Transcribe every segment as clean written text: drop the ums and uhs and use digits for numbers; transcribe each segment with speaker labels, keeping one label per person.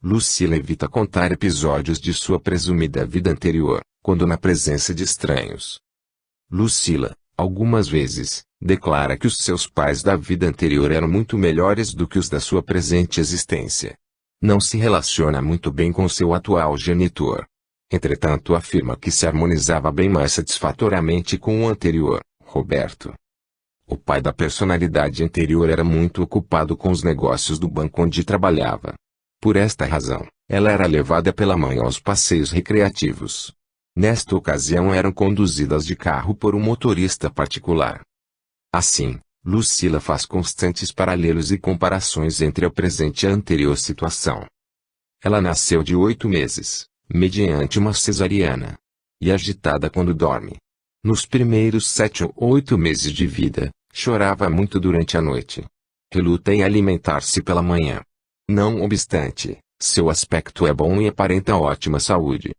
Speaker 1: Lucila evita contar episódios de sua presumida vida anterior, quando na presença de estranhos. Lucila, algumas vezes, declara que os seus pais da vida anterior eram muito melhores do que os da sua presente existência. Não se relaciona muito bem com seu atual genitor. Entretanto, afirma que se harmonizava bem mais satisfatoriamente com o anterior, Roberto. O pai da personalidade anterior era muito ocupado com os negócios do banco onde trabalhava. Por esta razão, ela era levada pela mãe aos passeios recreativos. Nesta ocasião eram conduzidas de carro por um motorista particular. Assim, Lucila faz constantes paralelos e comparações entre a presente e a anterior situação. Ela nasceu de 8 meses, mediante uma cesariana, e agitada quando dorme. Nos primeiros 7 ou 8 meses de vida, chorava muito durante a noite. Reluta em alimentar-se pela manhã. Não obstante, seu aspecto é bom e aparenta ótima saúde.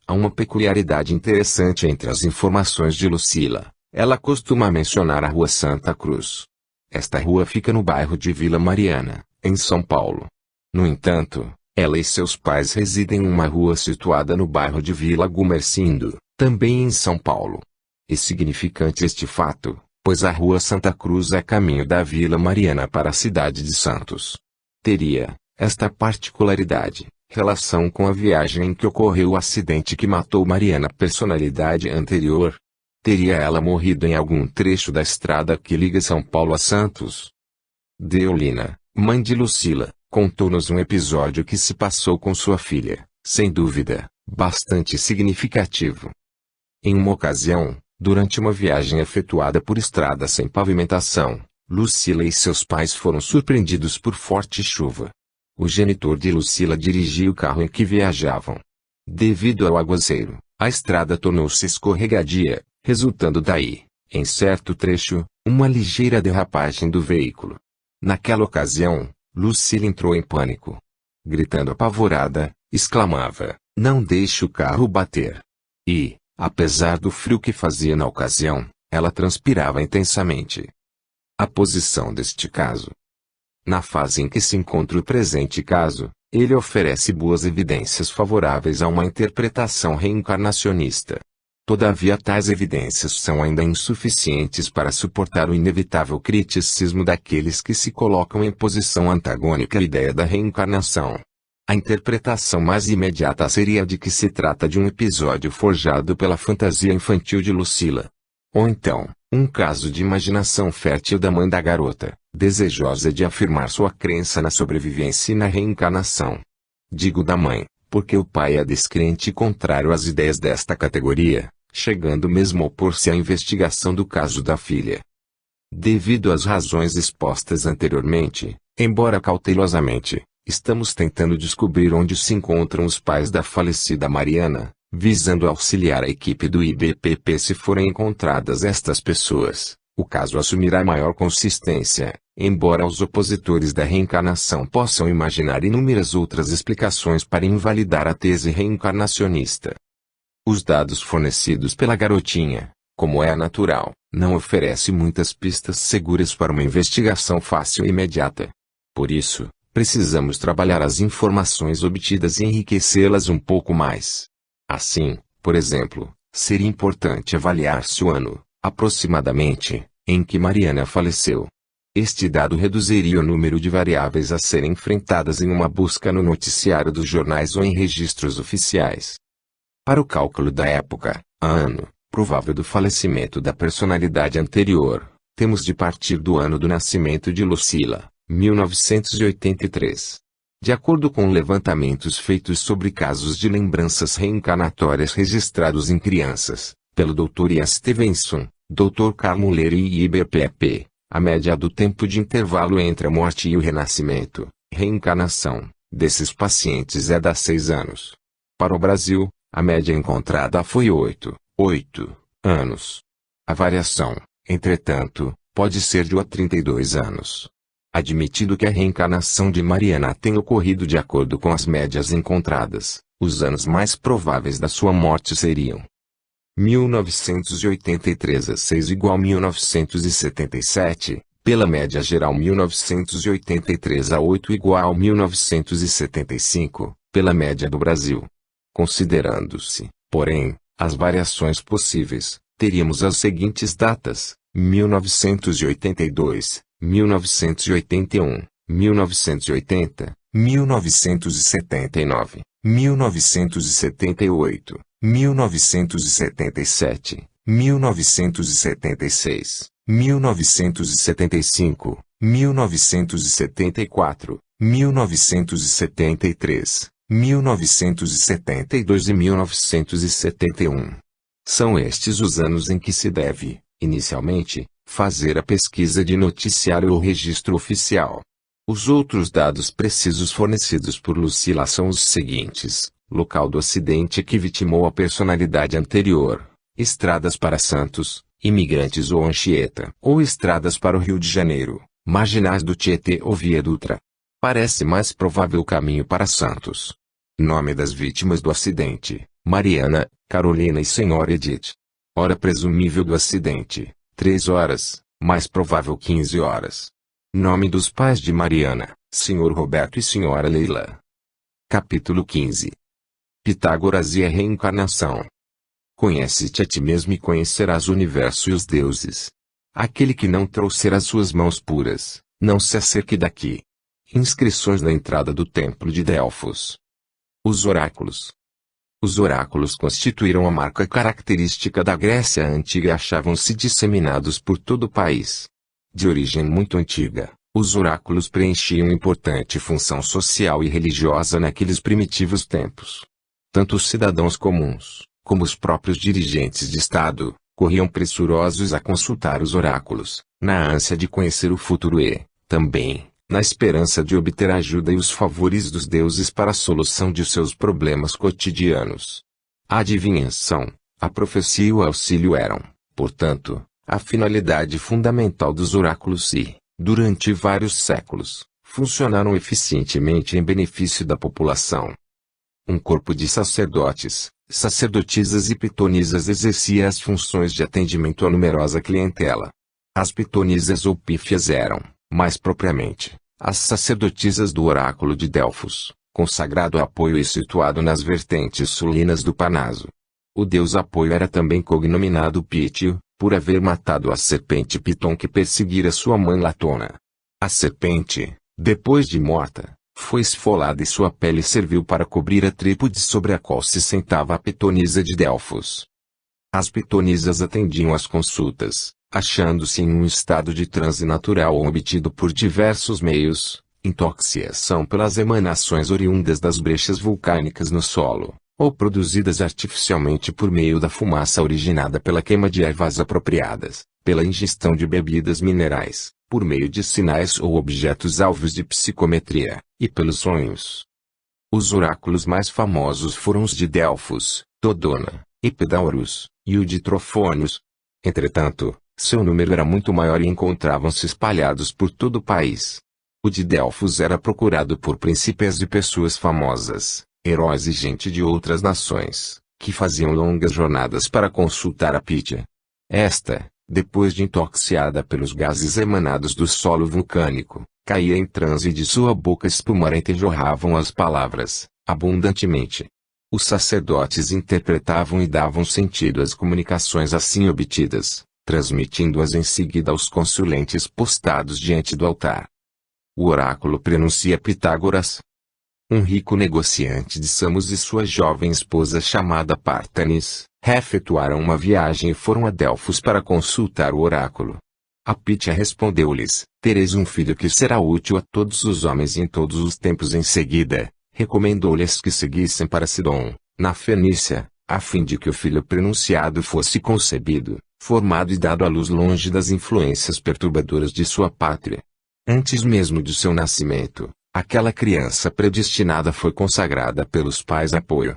Speaker 1: Há uma peculiaridade interessante entre as informações de Lucila. Ela costuma mencionar a Rua Santa Cruz. Esta rua fica no bairro de Vila Mariana, em São Paulo. No entanto, ela e seus pais residem em uma rua situada no bairro de Vila Gumercindo, também em São Paulo. É significante este fato, pois a Rua Santa Cruz é caminho da Vila Mariana para a cidade de Santos. Teria, esta particularidade, relação com a viagem em que ocorreu o acidente que matou Mariana, personalidade anterior. Teria ela morrido em algum trecho da estrada que liga São Paulo a Santos? Deolina, mãe de Lucila, contou-nos um episódio que se passou com sua filha, sem dúvida, bastante significativo. Em uma ocasião, durante uma viagem efetuada por estrada sem pavimentação, Lucila e seus pais foram surpreendidos por forte chuva. O genitor de Lucila dirigia o carro em que viajavam. Devido ao aguaceiro, a estrada tornou-se escorregadia, resultando daí, em certo trecho, uma ligeira derrapagem do veículo. Naquela ocasião, Lucila entrou em pânico. Gritando apavorada, exclamava: "Não deixe o carro bater!" E, apesar do frio que fazia na ocasião, ela transpirava intensamente. A posição deste caso. Na fase em que se encontra o presente caso, ele oferece boas evidências favoráveis a uma interpretação reencarnacionista. Todavia, tais evidências são ainda insuficientes para suportar o inevitável criticismo daqueles que se colocam em posição antagônica à ideia da reencarnação. A interpretação mais imediata seria a de que se trata de um episódio forjado pela fantasia infantil de Lucila. Ou então, um caso de imaginação fértil da mãe da garota, desejosa de afirmar sua crença na sobrevivência e na reencarnação. Digo da mãe, porque o pai é descrente e contrário às ideias desta categoria, chegando mesmo a opor-se à investigação do caso da filha. Devido às razões expostas anteriormente, embora cautelosamente, estamos tentando descobrir onde se encontram os pais da falecida Mariana, visando auxiliar a equipe do IBPP se forem encontradas estas pessoas. O caso assumirá maior consistência, embora os opositores da reencarnação possam imaginar inúmeras outras explicações para invalidar a tese reencarnacionista. Os dados fornecidos pela garotinha, como é natural, não oferecem muitas pistas seguras para uma investigação fácil e imediata. Por isso, precisamos trabalhar as informações obtidas e enriquecê-las um pouco mais. Assim, por exemplo, seria importante avaliar-se o ano, aproximadamente, em que Mariana faleceu. Este dado reduziria o número de variáveis a serem enfrentadas em uma busca no noticiário dos jornais ou em registros oficiais. Para o cálculo da época, ano, provável do falecimento da personalidade anterior, temos de partir do ano do nascimento de Lucila, 1983. De acordo com levantamentos feitos sobre casos de lembranças reencarnatórias registrados em crianças, pelo Dr. Ian Stevenson, Dr. Carl Muller e IBPP, a média do tempo de intervalo entre a morte e o renascimento, reencarnação, desses pacientes é de 6 anos. Para o Brasil, a média encontrada foi 8 anos. A variação, entretanto, pode ser de 32 anos. Admitido que a reencarnação de Mariana tenha ocorrido de acordo com as médias encontradas, os anos mais prováveis da sua morte seriam 1983 a 6 igual 1977, Pela média geral 1983 a 8 igual 1975, pela média do Brasil. Considerando-se, porém, as variações possíveis, teríamos as seguintes datas: 1982, 1981, 1980, 1979, 1978, 1977, 1976, 1975, 1974, 1973, 1972 e 1971. São estes os anos em que se deve, inicialmente, fazer a pesquisa de noticiário ou registro oficial. Os outros dados precisos fornecidos por Lucila são os seguintes: local do acidente que vitimou a personalidade anterior, estradas para Santos, Imigrantes ou Anchieta, ou estradas para o Rio de Janeiro, marginais do Tietê ou Via Dutra. Parece mais provável o caminho para Santos. Nome das vítimas do acidente: Mariana, Carolina e Senhora Edith. Hora presumível do acidente: 3 horas, mais provável 15 horas. Nome dos pais de Mariana: Sr. Roberto e Sra. Leila. Capítulo 15. Pitágoras e a reencarnação. Conhece-te a ti mesmo e conhecerás o universo e os deuses. Aquele que não trouxer as suas mãos puras, não se acerque daqui. Inscrições na entrada do templo de Delfos. Os oráculos. Os oráculos constituíram a marca característica da Grécia Antiga e achavam-se disseminados por todo o país. De origem muito antiga, os oráculos preenchiam importante função social e religiosa naqueles primitivos tempos. Tanto os cidadãos comuns, como os próprios dirigentes de Estado, corriam pressurosos a consultar os oráculos, na ânsia de conhecer o futuro e, também, na esperança de obter a ajuda e os favores dos deuses para a solução de seus problemas cotidianos. A adivinhação, a profecia e o auxílio eram, portanto, a finalidade fundamental dos oráculos e, durante vários séculos, funcionaram eficientemente em benefício da população. Um corpo de sacerdotes, sacerdotisas e pitonisas exercia as funções de atendimento à numerosa clientela. As pitonisas ou pífias eram, mais propriamente, as sacerdotisas do oráculo de Delfos, consagrado a Apoio e situado nas vertentes sulinas do Parnaso. O deus Apoio era também cognominado Pítio, por haver matado a serpente Piton que perseguira sua mãe Latona. A serpente, depois de morta, foi esfolada e sua pele serviu para cobrir a trípode sobre a qual se sentava a pitonisa de Delfos. As pitonisas atendiam às consultas, achando-se em um estado de transe natural ou obtido por diversos meios, intoxicação pelas emanações oriundas das brechas vulcânicas no solo, ou produzidas artificialmente por meio da fumaça originada pela queima de ervas apropriadas, pela ingestão de bebidas minerais, por meio de sinais ou objetos alvos de psicometria, e pelos sonhos. Os oráculos mais famosos foram os de Delfos, Dodona, Epidaurus, e o de Trofônios. Entretanto, seu número era muito maior e encontravam-se espalhados por todo o país. O de Delfos era procurado por príncipes e pessoas famosas, heróis e gente de outras nações, que faziam longas jornadas para consultar a Pítia. Esta, depois de intoxicada pelos gases emanados do solo vulcânico, caía em transe e de sua boca espumarenta jorravam as palavras, abundantemente. Os sacerdotes interpretavam e davam sentido às comunicações assim obtidas, transmitindo-as em seguida aos consulentes postados diante do altar. O oráculo prenuncia Pitágoras. Um rico negociante de Samos e sua jovem esposa chamada Pártanis, efetuaram uma viagem e foram a Delfos para consultar o oráculo. A Pítia respondeu-lhes: tereis um filho que será útil a todos os homens em todos os tempos. Em seguida, recomendou-lhes que seguissem para Sidom, na Fenícia, a fim de que o filho prenunciado fosse concebido, formado e dado à luz longe das influências perturbadoras de sua pátria. Antes mesmo de seu nascimento, aquela criança predestinada foi consagrada pelos pais a Apoio.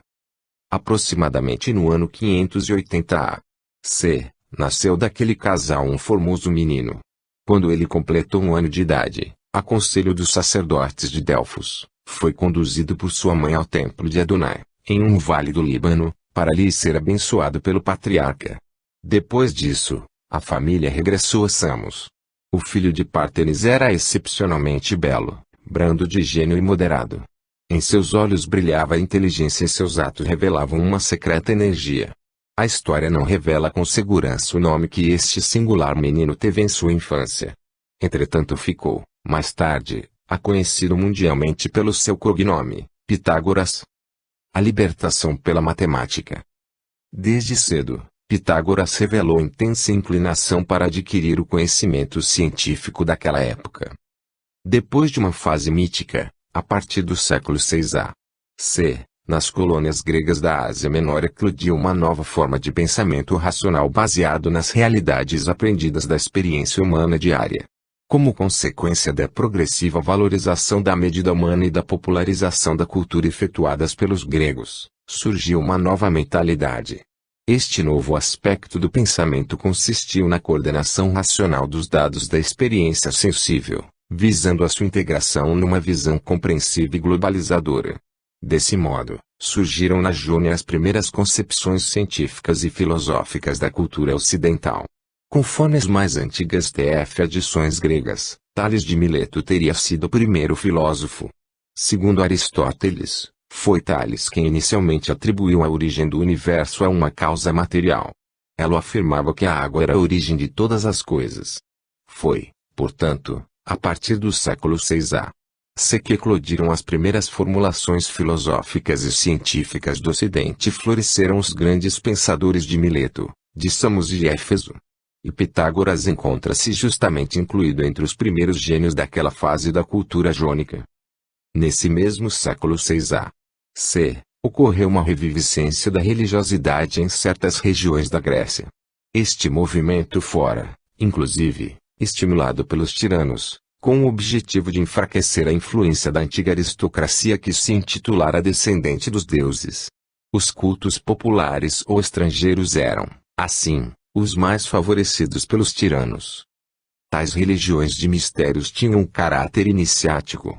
Speaker 1: Aproximadamente no ano 580 a.C., nasceu daquele casal um formoso menino. Quando ele completou 1 ano de idade, a conselho dos sacerdotes de Delfos, foi conduzido por sua mãe ao templo de Adonai, em um vale do Líbano, para lhe ser abençoado pelo patriarca. Depois disso, a família regressou a Samos. O filho de Pártenes era excepcionalmente belo, brando de gênio e moderado. Em seus olhos brilhava a inteligência e seus atos revelavam uma secreta energia. A história não revela com segurança o nome que este singular menino teve em sua infância. Entretanto ficou, mais tarde, conhecido mundialmente pelo seu cognome, Pitágoras. A libertação pela matemática. Desde cedo, Pitágoras revelou intensa inclinação para adquirir o conhecimento científico daquela época. Depois de uma fase mítica, a partir do século 6 a.C., nas colônias gregas da Ásia Menor eclodiu uma nova forma de pensamento racional baseado nas realidades aprendidas da experiência humana diária. Como consequência da progressiva valorização da medida humana e da popularização da cultura efetuadas pelos gregos, surgiu uma nova mentalidade. Este novo aspecto do pensamento consistiu na coordenação racional dos dados da experiência sensível, visando a sua integração numa visão compreensiva e globalizadora. Desse modo, surgiram na Jônia as primeiras concepções científicas e filosóficas da cultura ocidental. Conforme as mais antigas tradições gregas, Tales de Mileto teria sido o primeiro filósofo. Segundo Aristóteles, foi Tales quem inicialmente atribuiu a origem do universo a uma causa material. Ela afirmava que a água era a origem de todas as coisas. Foi, portanto, a partir do século 6 a.C. que eclodiram as primeiras formulações filosóficas e científicas do Ocidente e floresceram os grandes pensadores de Mileto, de Samos e de Éfeso. E Pitágoras encontra-se justamente incluído entre os primeiros gênios daquela fase da cultura jônica. Nesse mesmo século 6 a.C., ocorreu uma reviviscência da religiosidade em certas regiões da Grécia. Este movimento fora, inclusive, estimulado pelos tiranos, com o objetivo de enfraquecer a influência da antiga aristocracia que se intitulara descendente dos deuses. Os cultos populares ou estrangeiros eram, assim, os mais favorecidos pelos tiranos. Tais religiões de mistérios tinham um caráter iniciático,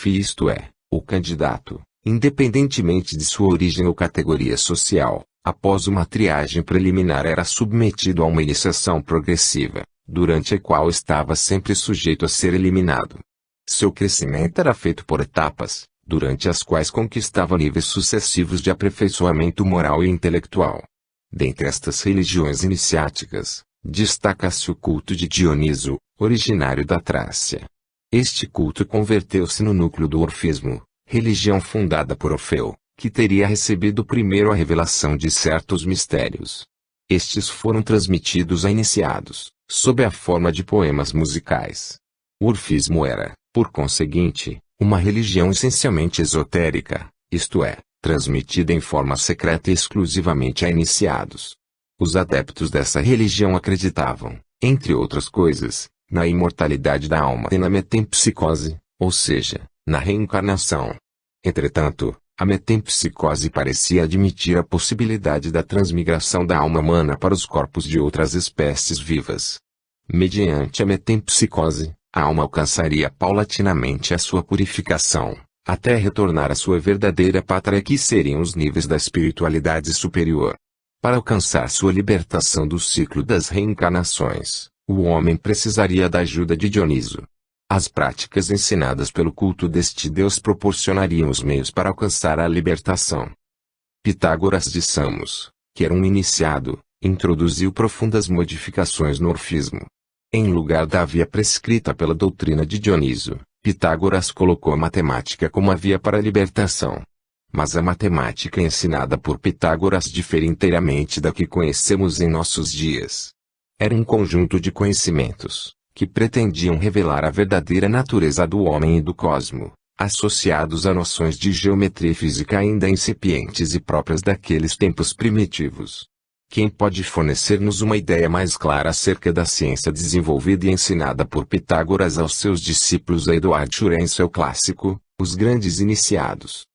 Speaker 1: isto é, o candidato, independentemente de sua origem ou categoria social, após uma triagem preliminar era submetido a uma iniciação progressiva, durante a qual estava sempre sujeito a ser eliminado. Seu crescimento era feito por etapas, durante as quais conquistava níveis sucessivos de aperfeiçoamento moral e intelectual. Dentre estas religiões iniciáticas, destaca-se o culto de Dioniso, originário da Trácia. Este culto converteu-se no núcleo do orfismo, religião fundada por Orfeu, que teria recebido primeiro a revelação de certos mistérios. Estes foram transmitidos a iniciados, sob a forma de poemas musicais. O orfismo era, por conseguinte, uma religião essencialmente esotérica, isto é, transmitida em forma secreta e exclusivamente a iniciados. Os adeptos dessa religião acreditavam, entre outras coisas, na imortalidade da alma e na metempsicose, ou seja, na reencarnação. Entretanto, a metempsicose parecia admitir a possibilidade da transmigração da alma humana para os corpos de outras espécies vivas. Mediante a metempsicose, a alma alcançaria paulatinamente a sua purificação, até retornar à sua verdadeira pátria, que seriam os níveis da espiritualidade superior. Para alcançar sua libertação do ciclo das reencarnações, o homem precisaria da ajuda de Dioniso. As práticas ensinadas pelo culto deste deus proporcionariam os meios para alcançar a libertação. Pitágoras de Samos, que era um iniciado, introduziu profundas modificações no orfismo. Em lugar da via prescrita pela doutrina de Dioniso, Pitágoras colocou a matemática como a via para a libertação. Mas a matemática ensinada por Pitágoras difere inteiramente da que conhecemos em nossos dias. Era um conjunto de conhecimentos que pretendiam revelar a verdadeira natureza do homem e do cosmo, associados a noções de geometria e física ainda incipientes e próprias daqueles tempos primitivos. Quem pode fornecer-nos uma ideia mais clara acerca da ciência desenvolvida e ensinada por Pitágoras aos seus discípulos? Eduard Schur em seu clássico, Os Grandes Iniciados.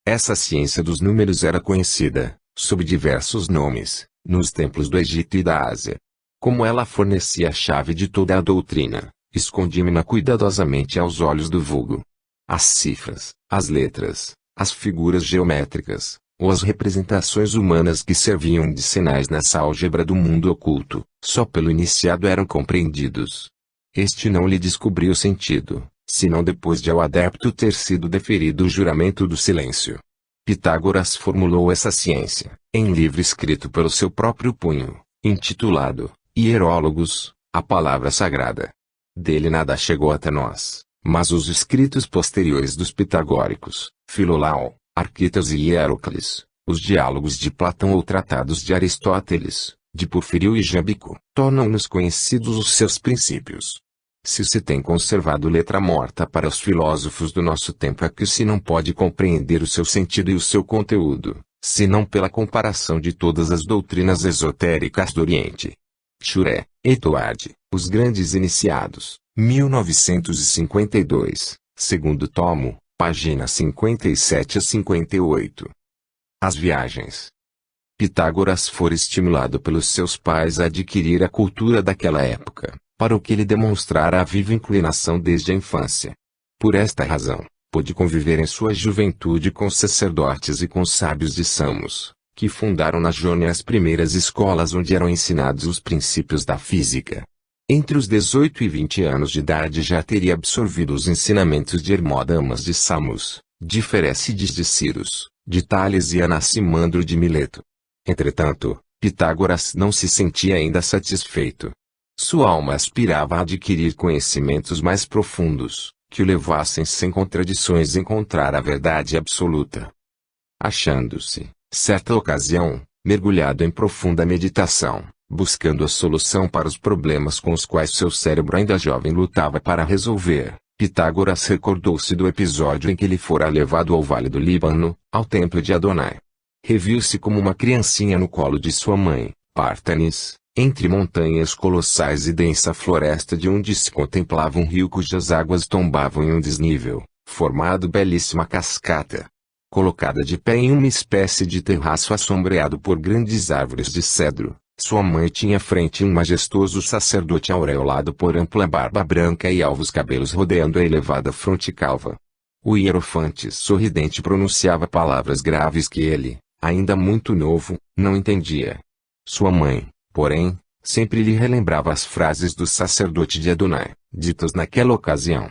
Speaker 1: Essa ciência dos números era conhecida, sob diversos nomes, nos templos do Egito e da Ásia. Como ela fornecia a chave de toda a doutrina, escondia-na cuidadosamente aos olhos do vulgo. As cifras, as letras, as figuras geométricas, ou as representações humanas que serviam de sinais nessa álgebra do mundo oculto, só pelo iniciado eram compreendidos. Este não lhe descobriu sentido, senão depois de ao adepto ter sido deferido o juramento do silêncio. Pitágoras formulou essa ciência, em livro escrito pelo seu próprio punho, intitulado Hierólogos, a Palavra Sagrada. Dele nada chegou até nós, mas os escritos posteriores dos pitagóricos, Filolau, Arquitas e Hierócles, os diálogos de Platão ou tratados de Aristóteles, de Porfírio e Jábico, tornam-nos conhecidos os seus princípios. Se se tem conservado letra morta para os filósofos do nosso tempo é que se não pode compreender o seu sentido e o seu conteúdo, senão pela comparação de todas as doutrinas esotéricas do Oriente. Churé, Eduard, Os Grandes Iniciados, 1952, segundo tomo, páginas 57 a 58. As viagens. Pitágoras fora estimulado pelos seus pais a adquirir a cultura daquela época, para o que lhe demonstrara a viva inclinação desde a infância. Por esta razão, pôde conviver em sua juventude com sacerdotes e com sábios de Samos, que fundaram na Jônia as primeiras escolas onde eram ensinados os princípios da física. Entre os 18 e 20 anos de idade já teria absorvido os ensinamentos de Hermódamas de Samos, de Ferécides de Cirus, de Tales e Anacimandro de Mileto. Entretanto, Pitágoras não se sentia ainda satisfeito. Sua alma aspirava a adquirir conhecimentos mais profundos, que o levassem sem contradições a encontrar a verdade absoluta. Achando-se, certa ocasião, mergulhado em profunda meditação, buscando a solução para os problemas com os quais seu cérebro ainda jovem lutava para resolver, Pitágoras recordou-se do episódio em que ele fora levado ao Vale do Líbano, ao templo de Adonai. Reviu-se como uma criancinha no colo de sua mãe, Pártanis, entre montanhas colossais e densa floresta de onde se contemplava um rio cujas águas tombavam em um desnível, formado belíssima cascata. Colocada de pé em uma espécie de terraço assombreado por grandes árvores de cedro, sua mãe tinha frente um majestoso sacerdote aureolado por ampla barba branca e alvos cabelos rodeando a elevada fronte calva. O hierofante sorridente pronunciava palavras graves que ele, ainda muito novo, não entendia. Sua mãe, porém, sempre lhe relembrava as frases do sacerdote de Adonai, ditas naquela ocasião.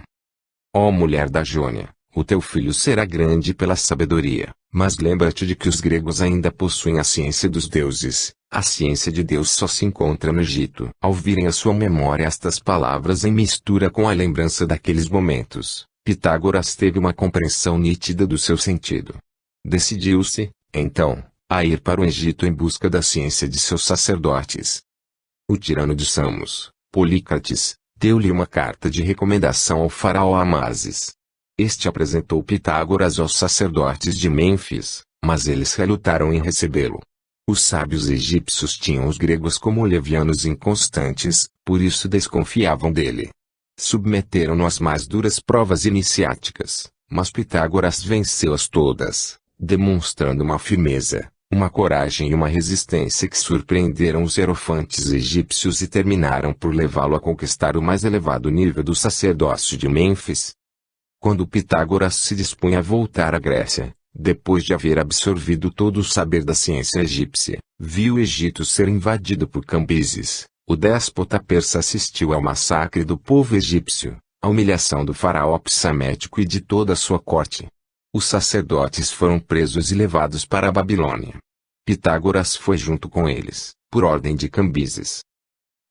Speaker 1: Ó mulher da Jônia, o teu filho será grande pela sabedoria, mas lembra-te de que os gregos ainda possuem a ciência dos deuses, a ciência de Deus só se encontra no Egito. Ao virem à sua memória estas palavras em mistura com a lembrança daqueles momentos, Pitágoras teve uma compreensão nítida do seu sentido. Decidiu-se, então, a ir para o Egito em busca da ciência de seus sacerdotes. O tirano de Samos, Polícrates, deu-lhe uma carta de recomendação ao faraó Amasis. Este apresentou Pitágoras aos sacerdotes de Mênfis, mas eles relutaram em recebê-lo. Os sábios egípcios tinham os gregos como levianos inconstantes, por isso desconfiavam dele. Submeteram-no às mais duras provas iniciáticas, mas Pitágoras venceu-as todas, demonstrando uma firmeza, uma coragem e uma resistência que surpreenderam os hierofantes egípcios e terminaram por levá-lo a conquistar o mais elevado nível do sacerdócio de Mênfis. Quando Pitágoras se dispunha a voltar à Grécia, depois de haver absorvido todo o saber da ciência egípcia, viu o Egito ser invadido por Cambises. O déspota persa assistiu ao massacre do povo egípcio, à humilhação do faraó psamético e de toda a sua corte. Os sacerdotes foram presos e levados para a Babilônia. Pitágoras foi junto com eles, por ordem de Cambises.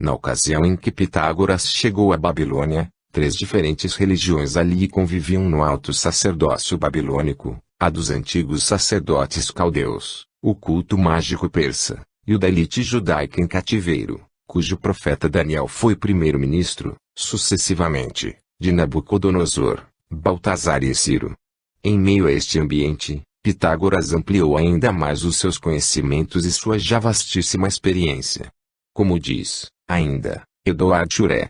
Speaker 1: Na ocasião em que Pitágoras chegou à Babilônia, 3 diferentes religiões ali conviviam no alto sacerdócio babilônico, a dos antigos sacerdotes caldeus, o culto mágico persa, e o da elite judaica em cativeiro, cujo profeta Daniel foi primeiro-ministro, sucessivamente, de Nabucodonosor, Baltazar e Ciro. Em meio a este ambiente, Pitágoras ampliou ainda mais os seus conhecimentos e sua já vastíssima experiência. Como diz, ainda, Eduard Churé.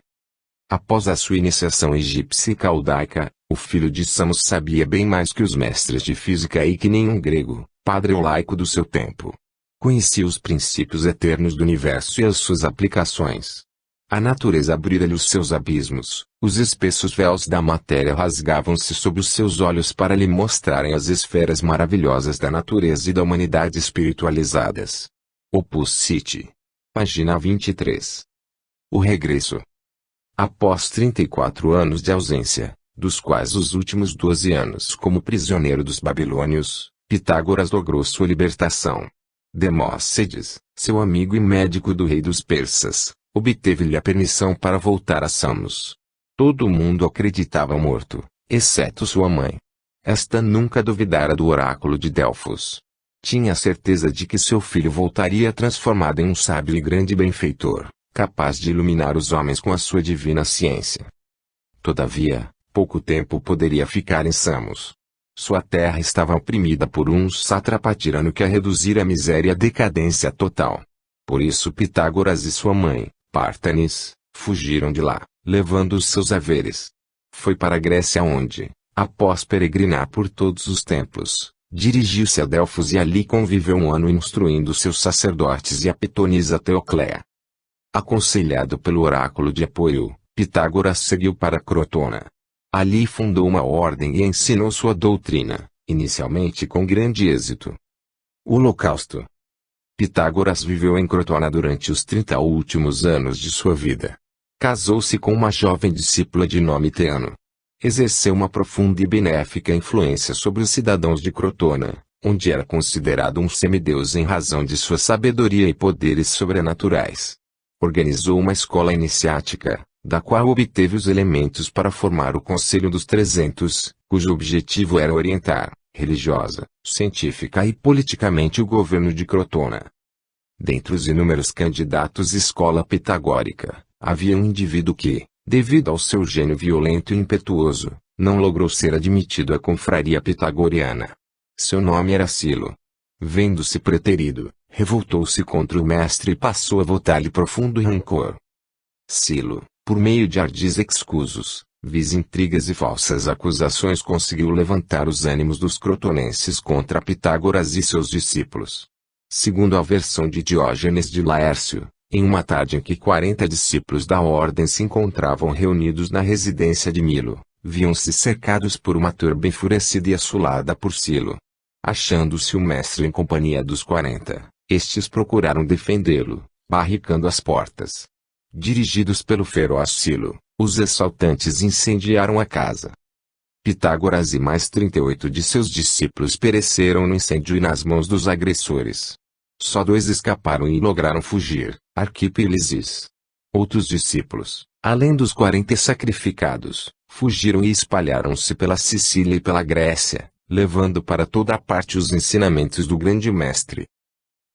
Speaker 1: Após a sua iniciação egípcia e caldaica, o filho de Samos sabia bem mais que os mestres de física e que nenhum grego, padre ou laico do seu tempo. Conhecia os princípios eternos do universo e as suas aplicações. A natureza abrira-lhe os seus abismos, os espessos véus da matéria rasgavam-se sob os seus olhos para lhe mostrarem as esferas maravilhosas da natureza e da humanidade espiritualizadas. Opus City. Página 23. O regresso. Após 34 anos de ausência, dos quais os últimos 12 anos como prisioneiro dos babilônios, Pitágoras logrou sua libertação. Demóstenes, seu amigo e médico do rei dos persas, obteve-lhe a permissão para voltar a Samos. Todo mundo acreditava morto, exceto sua mãe. Esta nunca duvidara do oráculo de Delfos. Tinha certeza de que seu filho voltaria transformado em um sábio e grande benfeitor, capaz de iluminar os homens com a sua divina ciência. Todavia, pouco tempo poderia ficar em Samos. Sua terra estava oprimida por um sátrapa tirano que a reduzira à miséria e à decadência total. Por isso Pitágoras e sua mãe, Pártanis, fugiram de lá, levando os seus haveres. Foi para a Grécia onde, após peregrinar por todos os templos, dirigiu-se a Delfos e ali conviveu um ano instruindo seus sacerdotes e a pitonisa Teocleia. Aconselhado pelo oráculo de Apoio, Pitágoras seguiu para Crotona. Ali fundou uma ordem e ensinou sua doutrina, inicialmente com grande êxito. O Holocausto. Pitágoras viveu em Crotona durante os 30 últimos anos de sua vida. Casou-se com uma jovem discípula de nome Teano. Exerceu uma profunda e benéfica influência sobre os cidadãos de Crotona, onde era considerado um semideus em razão de sua sabedoria e poderes sobrenaturais. Organizou uma escola iniciática, da qual obteve os elementos para formar o Conselho dos 300, cujo objetivo era orientar, religiosa, científica e politicamente o governo de Crotona. Dentre os inúmeros candidatos à escola pitagórica, havia um indivíduo que, devido ao seu gênio violento e impetuoso, não logrou ser admitido à confraria pitagoriana. Seu nome era Silo. Vendo-se preterido, revoltou-se contra o mestre e passou a votar-lhe profundo rancor. Silo, por meio de ardis escusos, vis intrigas e falsas acusações, conseguiu levantar os ânimos dos crotonenses contra Pitágoras e seus discípulos. Segundo a versão de Diógenes de Laércio, em uma tarde em que 40 discípulos da ordem se encontravam reunidos na residência de Milo, viam-se cercados por uma turba enfurecida e assolada por Silo. Achando-se o mestre em companhia dos 40, estes procuraram defendê-lo, barricando as portas. Dirigidos pelo feroz Silo, os assaltantes incendiaram a casa. Pitágoras e mais 38 de seus discípulos pereceram no incêndio e nas mãos dos agressores. Só 2 escaparam e lograram fugir, Arquipo e Lisis. Outros discípulos, além dos 40 sacrificados, fugiram e espalharam-se pela Sicília e pela Grécia, levando para toda a parte os ensinamentos do grande mestre.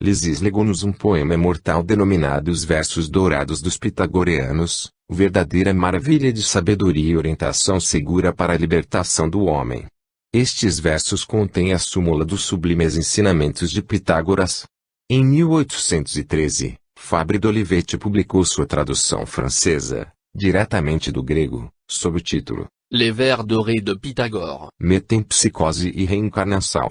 Speaker 1: Lisis legou-nos um poema imortal denominado Os Versos Dourados dos Pitagorianos, verdadeira maravilha de sabedoria e orientação segura para a libertação do homem. Estes versos contêm a súmula dos sublimes ensinamentos de Pitágoras. Em 1813, Fabre d'Olivetti publicou sua tradução francesa, diretamente do grego, sob o título
Speaker 2: Les vers dorés de Pythagore.
Speaker 1: Metempsicose e Reencarnação.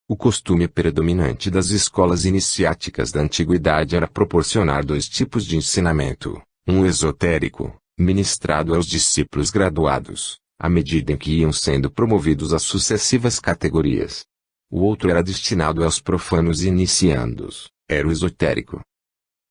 Speaker 1: O costume predominante das escolas iniciáticas da antiguidade era proporcionar 2 tipos de ensinamento, um esotérico, ministrado aos discípulos graduados, à medida em que iam sendo promovidos às sucessivas categorias. O outro era destinado aos profanos e iniciandos, era o esotérico.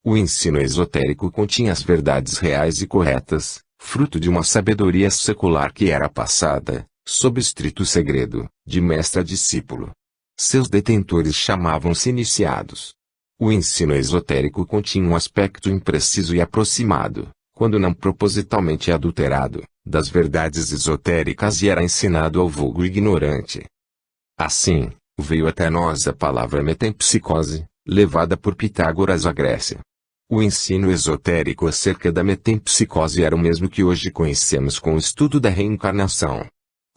Speaker 1: O ensino esotérico continha as verdades reais e corretas, fruto de uma sabedoria secular que era passada, sob estrito segredo, de mestre a discípulo. Seus detentores chamavam-se iniciados. O ensino esotérico continha um aspecto impreciso e aproximado, quando não propositalmente adulterado, das verdades esotéricas e era ensinado ao vulgo ignorante. Assim, veio até nós a palavra metempsicose, levada por Pitágoras à Grécia. O ensino esotérico acerca da metempsicose era o mesmo que hoje conhecemos com o estudo da reencarnação.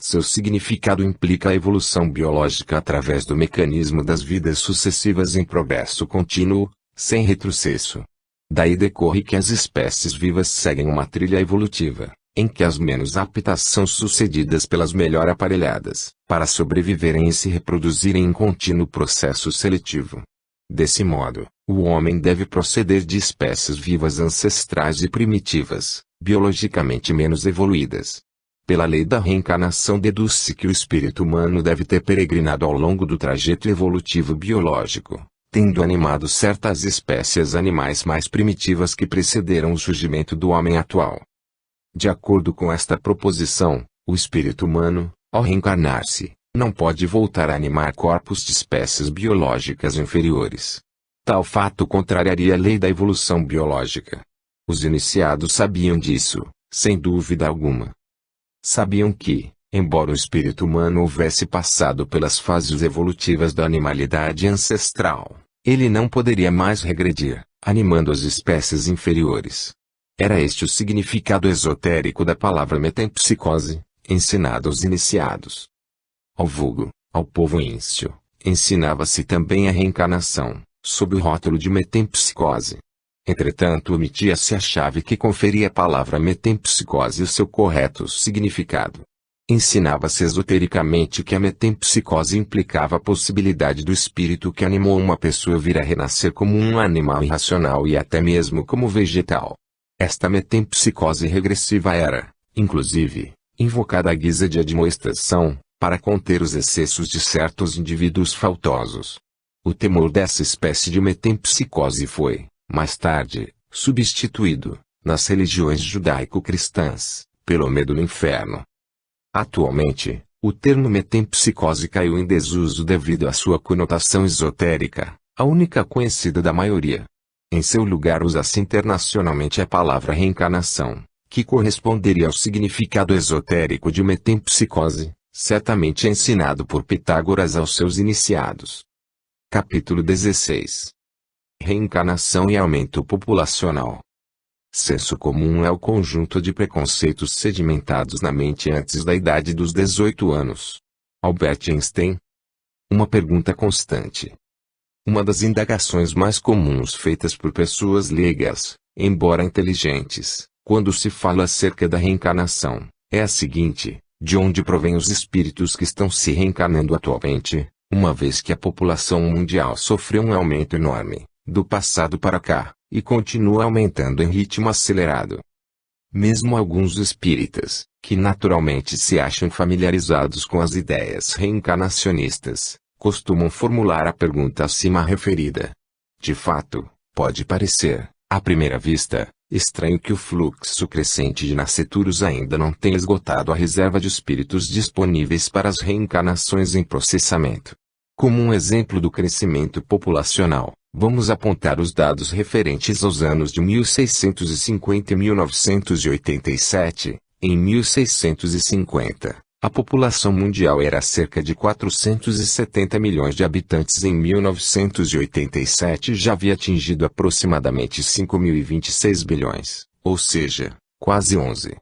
Speaker 1: Seu significado implica a evolução biológica através do mecanismo das vidas sucessivas em progresso contínuo, sem retrocesso. Daí decorre que as espécies vivas seguem uma trilha evolutiva, em que as menos aptas são sucedidas pelas melhor aparelhadas, para sobreviverem e se reproduzirem em contínuo processo seletivo. Desse modo, o homem deve proceder de espécies vivas ancestrais e primitivas, biologicamente menos evoluídas. Pela lei da reencarnação deduz-se que o espírito humano deve ter peregrinado ao longo do trajeto evolutivo biológico, tendo animado certas espécies animais mais primitivas que precederam o surgimento do homem atual. De acordo com esta proposição, o espírito humano, ao reencarnar-se, não pode voltar a animar corpos de espécies biológicas inferiores. Tal fato contrariaria a lei da evolução biológica. Os iniciados sabiam disso, sem dúvida alguma. Sabiam que, embora o espírito humano houvesse passado pelas fases evolutivas da animalidade ancestral, ele não poderia mais regredir, animando as espécies inferiores. Era este o significado esotérico da palavra metempsicose, ensinada aos iniciados. Ao vulgo, ao povo ínscio, ensinava-se também a reencarnação, sob o rótulo de metempsicose. Entretanto, omitia-se a chave que conferia à palavra metempsicose o seu correto significado. Ensinava-se esotericamente que a metempsicose implicava a possibilidade do espírito que animou uma pessoa vir a renascer como um animal irracional e até mesmo como vegetal. Esta metempsicose regressiva era, inclusive, invocada à guisa de admoestação, para conter os excessos de certos indivíduos faltosos. O temor dessa espécie de metempsicose foi, mais tarde, substituído, nas religiões judaico-cristãs, pelo medo do inferno. Atualmente, o termo metempsicose caiu em desuso devido à sua conotação esotérica, a única conhecida da maioria. Em seu lugar usa-se internacionalmente a palavra reencarnação, que corresponderia ao significado esotérico de metempsicose, certamente ensinado por Pitágoras aos seus iniciados. Capítulo 16. Reencarnação e aumento populacional. Senso comum é o conjunto de preconceitos sedimentados na mente antes da idade dos 18 anos. Albert Einstein. Uma pergunta constante. Uma das indagações mais comuns feitas por pessoas leigas, embora inteligentes, quando se fala acerca da reencarnação, é a seguinte: de onde provêm os espíritos que estão se reencarnando atualmente, uma vez que a população mundial sofreu um aumento enorme, do passado para cá, e continua aumentando em ritmo acelerado. Mesmo alguns espíritas, que naturalmente se acham familiarizados com as ideias reencarnacionistas, costumam formular a pergunta acima referida. De fato, pode parecer, à primeira vista, estranho que o fluxo crescente de nasceturos ainda não tenha esgotado a reserva de espíritos disponíveis para as reencarnações em processamento. Como um exemplo do crescimento populacional, vamos apontar os dados referentes aos anos de 1650 e 1987. Em 1650, a população mundial era cerca de 470 milhões de habitantes. Em 1987 já havia atingido aproximadamente 5.026 bilhões, ou seja, quase 11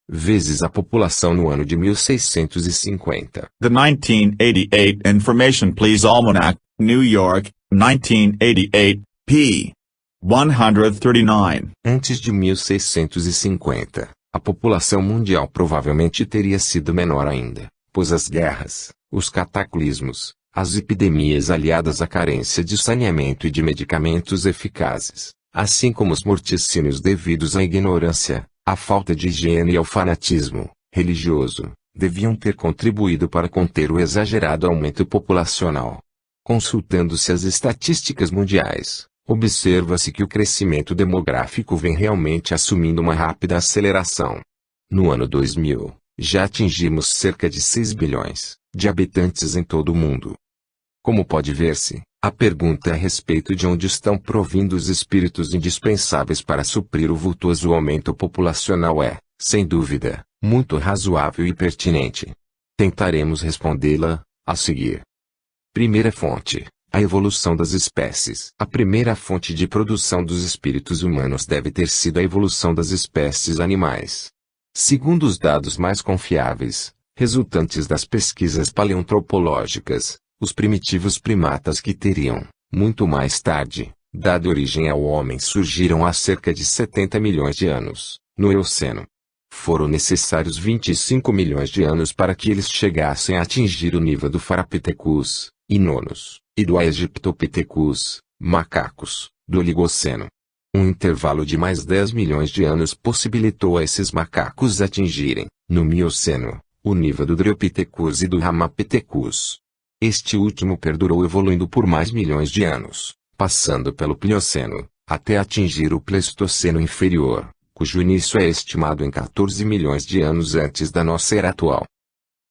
Speaker 1: vezes a população no ano de 1650.
Speaker 3: The 1988 Information Please Almanac, New York, 1988, p. 139.
Speaker 1: Antes de 1650, a população mundial provavelmente teria sido menor ainda, pois as guerras, os cataclismos, as epidemias aliadas à carência de saneamento e de medicamentos eficazes, assim como os morticínios devidos à ignorância, à falta de higiene e ao fanatismo religioso, deviam ter contribuído para conter o exagerado aumento populacional. Consultando-se as estatísticas mundiais, observa-se que o crescimento demográfico vem realmente assumindo uma rápida aceleração. No ano 2000, já atingimos cerca de 6 bilhões de habitantes em todo o mundo. Como pode ver-se, a pergunta a respeito de onde estão provindo os espíritos indispensáveis para suprir o vultoso aumento populacional é, sem dúvida, muito razoável e pertinente. Tentaremos respondê-la, a seguir. Primeira fonte: a evolução das espécies. A primeira fonte de produção dos espíritos humanos deve ter sido a evolução das espécies animais. Segundo os dados mais confiáveis, resultantes das pesquisas paleoantropológicas, os primitivos primatas que teriam, muito mais tarde, dado origem ao homem surgiram há cerca de 70 milhões de anos, no Eoceno. Foram necessários 25 milhões de anos para que eles chegassem a atingir o nível do Parapithecus, Inonos, e do Aegyptopithecus, macacos, do Oligoceno. Um intervalo de mais 10 milhões de anos possibilitou a esses macacos atingirem, no Mioceno, o nível do Dryopithecus e do Ramapithecus. Este último perdurou evoluindo por mais milhões de anos, passando pelo Plioceno, até atingir o Pleistoceno inferior, cujo início é estimado em 14 milhões de anos antes da nossa era atual.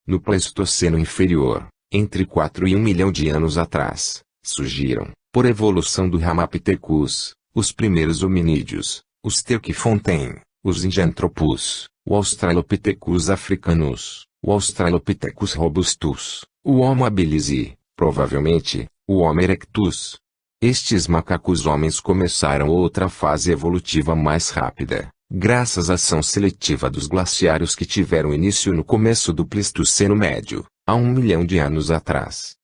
Speaker 1: No Pleistoceno inferior, entre 4 e 1 milhão de anos atrás, surgiram, por evolução do Ramapithecus, os primeiros hominídeos, os Therofonten, os Injanthropus, o Australopithecus africanus, o Australopithecus robustus, o Homo habilis e, provavelmente, o Homo erectus. Estes macacos homens começaram outra fase evolutiva mais rápida, graças à ação seletiva dos glaciários que tiveram início no começo do Pleistoceno médio, há 1 milhão de anos atrás.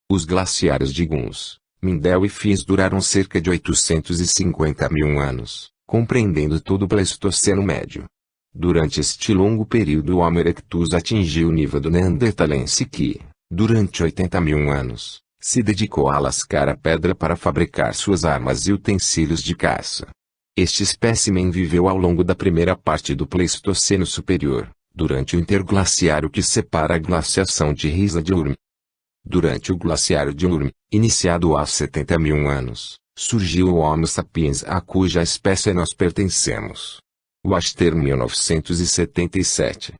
Speaker 1: Os glaciários de Guns, Mindel e Fiz duraram cerca de 850 mil anos, compreendendo todo o Pleistoceno médio. Durante este longo período o Homo erectus atingiu o nível do neandertalense que, durante 80 mil anos, se dedicou a lascar a pedra para fabricar suas armas e utensílios de caça. Este espécimen viveu ao longo da primeira parte do Pleistoceno superior, durante o interglaciário que separa a glaciação de Risa de Urm. Durante o glaciário de Urm, iniciado há 70 mil anos, surgiu o Homo sapiens a cuja espécie nós pertencemos. Wachter 1977.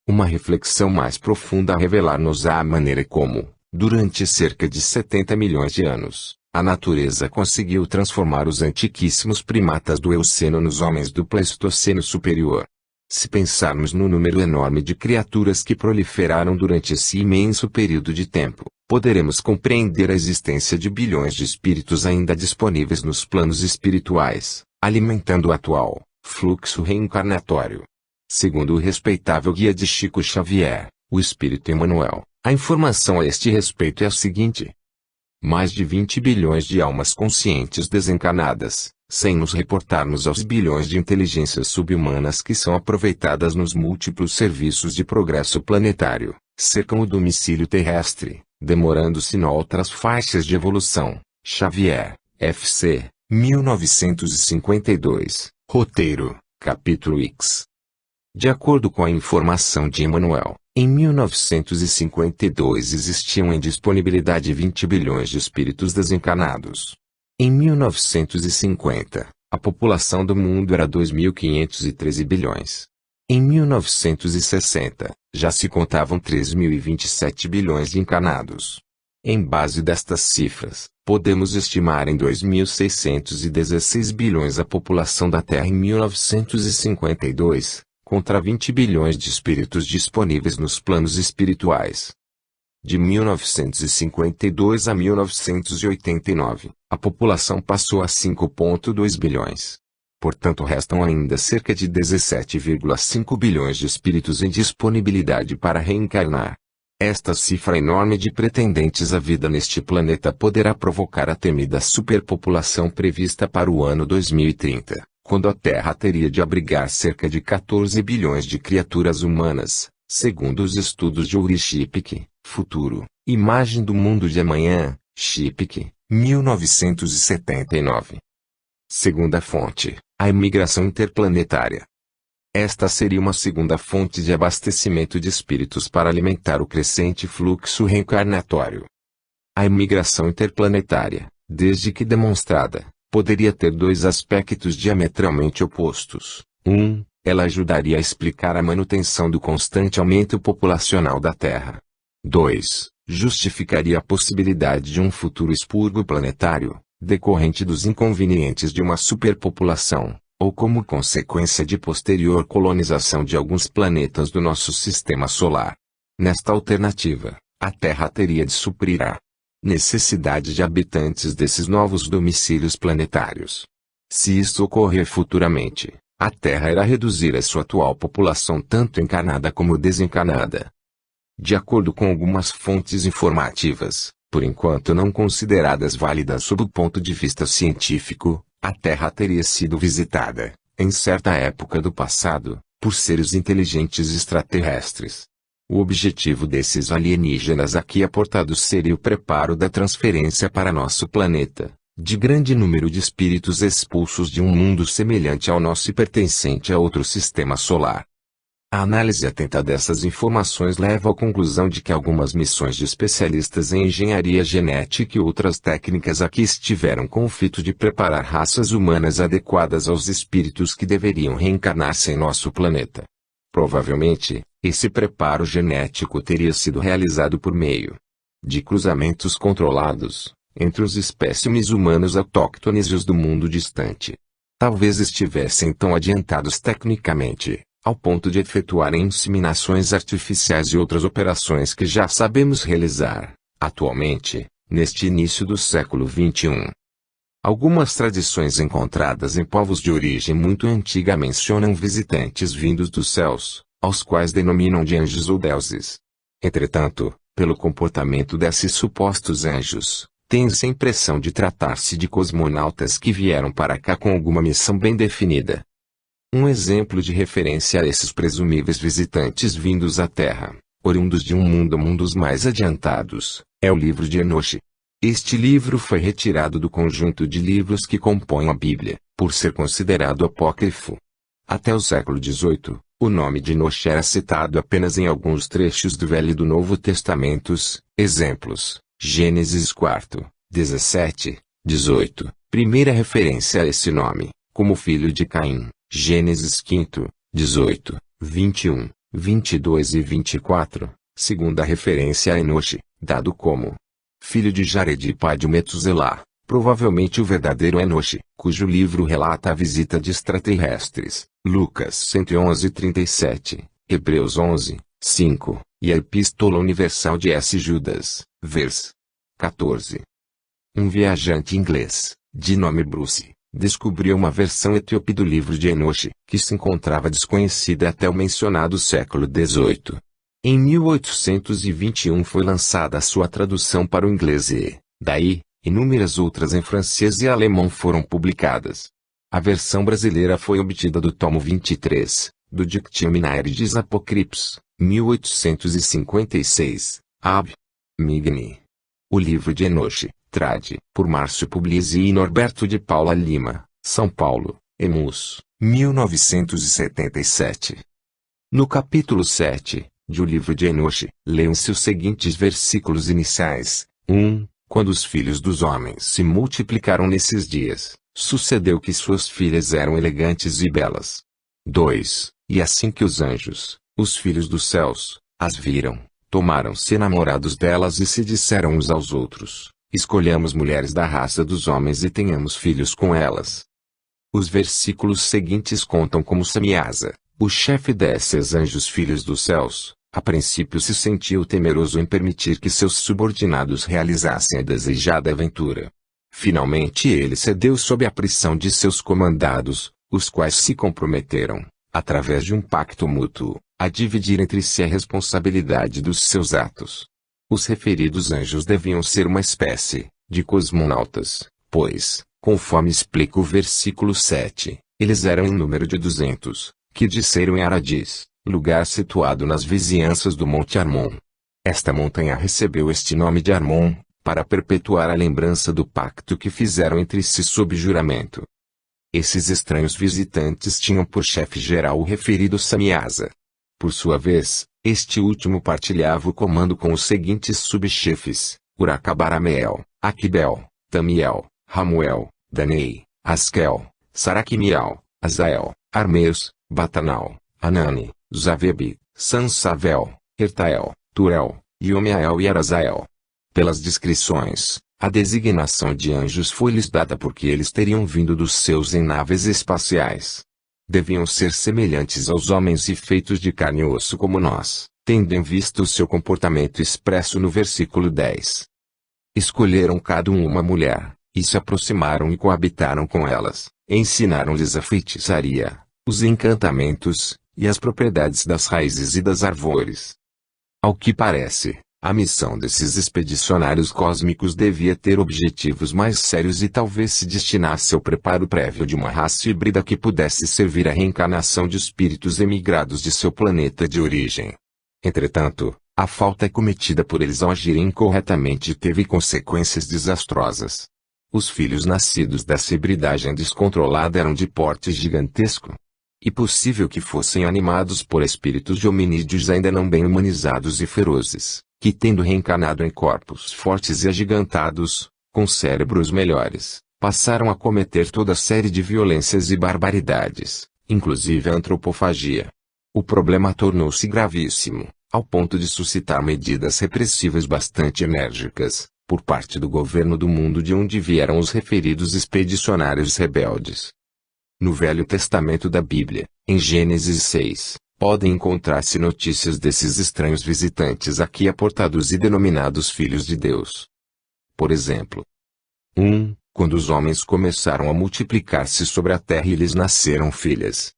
Speaker 1: Uma reflexão mais profunda a revelar-nos a maneira como, durante cerca de 70 milhões de anos, a natureza conseguiu transformar os antiquíssimos primatas do Eoceno nos homens do Pleistoceno superior. Se pensarmos no número enorme de criaturas que proliferaram durante esse imenso período de tempo, poderemos compreender a existência de bilhões de espíritos ainda disponíveis nos planos espirituais, alimentando o atual fluxo reencarnatório. Segundo o respeitável guia de Chico Xavier, o Espírito Emmanuel, a informação a este respeito é a seguinte: mais de 20 bilhões de almas conscientes desencarnadas, sem nos reportarmos aos bilhões de inteligências subhumanas que são aproveitadas nos múltiplos serviços de progresso planetário, cercam o domicílio terrestre, demorando-se em outras faixas de evolução. Xavier, F.C., 1952, Roteiro, Capítulo X. De acordo com a informação de Emmanuel, em 1952 existiam em disponibilidade 20 bilhões de espíritos desencarnados. Em 1950, a população do mundo era 2.513 bilhões. Em 1960, já se contavam 3.027 bilhões de encarnados. Em base destas cifras, podemos estimar em 2.616 bilhões a população da Terra em 1952, contra 20 bilhões de espíritos disponíveis nos planos espirituais. De 1952 a 1989, a população passou a 5,2 bilhões. Portanto, restam ainda cerca de 17,5 bilhões de espíritos em disponibilidade para reencarnar. Esta cifra enorme de pretendentes à vida neste planeta poderá provocar a temida superpopulação prevista para o ano 2030, quando a Terra teria de abrigar cerca de 14 bilhões de criaturas humanas, segundo os estudos de Uri Shipke, Futuro, Imagem do Mundo de Amanhã, Shipke, 1979. Segunda fonte, a imigração interplanetária. Esta seria uma segunda fonte de abastecimento de espíritos para alimentar o crescente fluxo reencarnatório. A imigração interplanetária, desde que demonstrada, poderia ter dois aspectos diametralmente opostos. Ela ajudaria a explicar a manutenção do constante aumento populacional da Terra. 2. Justificaria a possibilidade de um futuro expurgo planetário, decorrente dos inconvenientes de uma superpopulação, ou como consequência de posterior colonização de alguns planetas do nosso sistema solar. Nesta alternativa, a Terra teria de suprir a necessidade de habitantes desses novos domicílios planetários. Se isso ocorrer futuramente, a Terra irá reduzir a sua atual população tanto encarnada como desencarnada. De acordo com algumas fontes informativas, por enquanto não consideradas válidas sob o ponto de vista científico, a Terra teria sido visitada, em certa época do passado, por seres inteligentes extraterrestres. O objetivo desses alienígenas aqui aportados seria o preparo da transferência para nosso planeta, de grande número de espíritos expulsos de um mundo semelhante ao nosso e pertencente a outro sistema solar. A análise atenta dessas informações leva à conclusão de que algumas missões de especialistas em engenharia genética e outras técnicas aqui estiveram com o fito de preparar raças humanas adequadas aos espíritos que deveriam reencarnar-se em nosso planeta. Provavelmente, esse preparo genético teria sido realizado por meio de cruzamentos controlados entre os espécimes humanos autóctones e os do mundo distante. Talvez estivessem tão adiantados tecnicamente, ao ponto de efetuarem inseminações artificiais e outras operações que já sabemos realizar, atualmente, neste início do século XXI. Algumas tradições encontradas em povos de origem muito antiga mencionam visitantes vindos dos céus, aos quais denominam de anjos ou deuses. Entretanto, pelo comportamento desses supostos anjos, tem-se a impressão de tratar-se de cosmonautas que vieram para cá com alguma missão bem definida. Um exemplo de referência a esses presumíveis visitantes vindos à Terra, oriundos de um mundo mundos mais adiantados, é o livro de Enoch. Este livro foi retirado do conjunto de livros que compõem a Bíblia, por ser considerado apócrifo. Até o século XVIII, o nome de Enoch era citado apenas em alguns trechos do Velho e do Novo Testamentos, exemplos, Gênesis 4, 17, 18, primeira referência a esse nome, como filho de Caim. Gênesis 5, 18, 21, 22 e 24, segunda referência a Enoch, dado como filho de Jared e pai de Metuselá, provavelmente o verdadeiro Enoch, cujo livro relata a visita de extraterrestres, Lucas 111:37, Hebreus 11, 5, e a Epístola Universal de S. Judas, vers. 14. Um viajante inglês, de nome Bruce, descobriu uma versão etíope do livro de Enoch, que se encontrava desconhecida até o mencionado século XVIII. Em 1821 foi lançada a sua tradução para o inglês e, daí, inúmeras outras em francês e alemão foram publicadas. A versão brasileira foi obtida do tomo 23, do Dictionary des Apocryphes, 1856, Ab. Migne. O livro de Enoch, trad. Por Márcio Puglisi e Norberto de Paula Lima, São Paulo, Emus, 1977. No capítulo 7, do livro de Enoch, leiam-se os seguintes versículos iniciais. 1. Quando os filhos dos homens se multiplicaram nesses dias, sucedeu que suas filhas eram elegantes e belas. 2. E assim que os anjos, os filhos dos céus, as viram, tomaram-se namorados delas e se disseram uns aos outros: escolhamos mulheres da raça dos homens e tenhamos filhos com elas. Os versículos seguintes contam como Samiasa, o chefe desses anjos filhos dos céus, a princípio se sentiu temeroso em permitir que seus subordinados realizassem a desejada aventura. Finalmente ele cedeu sob a pressão de seus comandados, os quais se comprometeram, através de um pacto mútuo, a dividir entre si a responsabilidade dos seus atos. Os referidos anjos deviam ser uma espécie de cosmonautas, pois, conforme explica o versículo 7, eles eram em número de 200, que desceram em Aradis, lugar situado nas vizinhanças do Monte Hermon. Esta montanha recebeu este nome de Hermon, para perpetuar a lembrança do pacto que fizeram entre si sob juramento. Esses estranhos visitantes tinham por chefe geral o referido Samiasa. Por sua vez, este último partilhava o comando com os seguintes subchefes: Uracabarameel, Aquibel, Tamiel, Ramuel, Danei, Askel, Saraquimiel, Azael, Armeus, Batanal, Anani, Zavebi, Sansavel, Ertael, Turel, Iomiael e Arazael. Pelas descrições, a designação de anjos foi-lhes dada porque eles teriam vindo dos céus em naves espaciais. Deviam ser semelhantes aos homens e feitos de carne e osso como nós, tendo em vista o seu comportamento expresso no versículo 10. Escolheram cada um uma mulher, e se aproximaram e coabitaram com elas, ensinaram-lhes a feitiçaria, os encantamentos, e as propriedades das raízes e das árvores. Ao que parece, a missão desses expedicionários cósmicos devia ter objetivos mais sérios e talvez se destinasse ao preparo prévio de uma raça híbrida que pudesse servir à reencarnação de espíritos emigrados de seu planeta de origem. Entretanto, a falta cometida por eles ao agirem incorretamente teve consequências desastrosas. Os filhos nascidos dessa hibridagem descontrolada eram de porte gigantesco. E possível que fossem animados por espíritos de hominídeos ainda não bem humanizados e ferozes, que tendo reencarnado em corpos fortes e agigantados, com cérebros melhores, passaram a cometer toda série de violências e barbaridades, inclusive a antropofagia. O problema tornou-se gravíssimo, ao ponto de suscitar medidas repressivas bastante enérgicas, por parte do governo do mundo de onde vieram os referidos expedicionários rebeldes. No Velho Testamento da Bíblia, em Gênesis 6, podem encontrar-se notícias desses estranhos visitantes aqui aportados e denominados filhos de Deus. Por exemplo, 1. Quando os homens começaram a multiplicar-se sobre a terra e lhes nasceram filhas.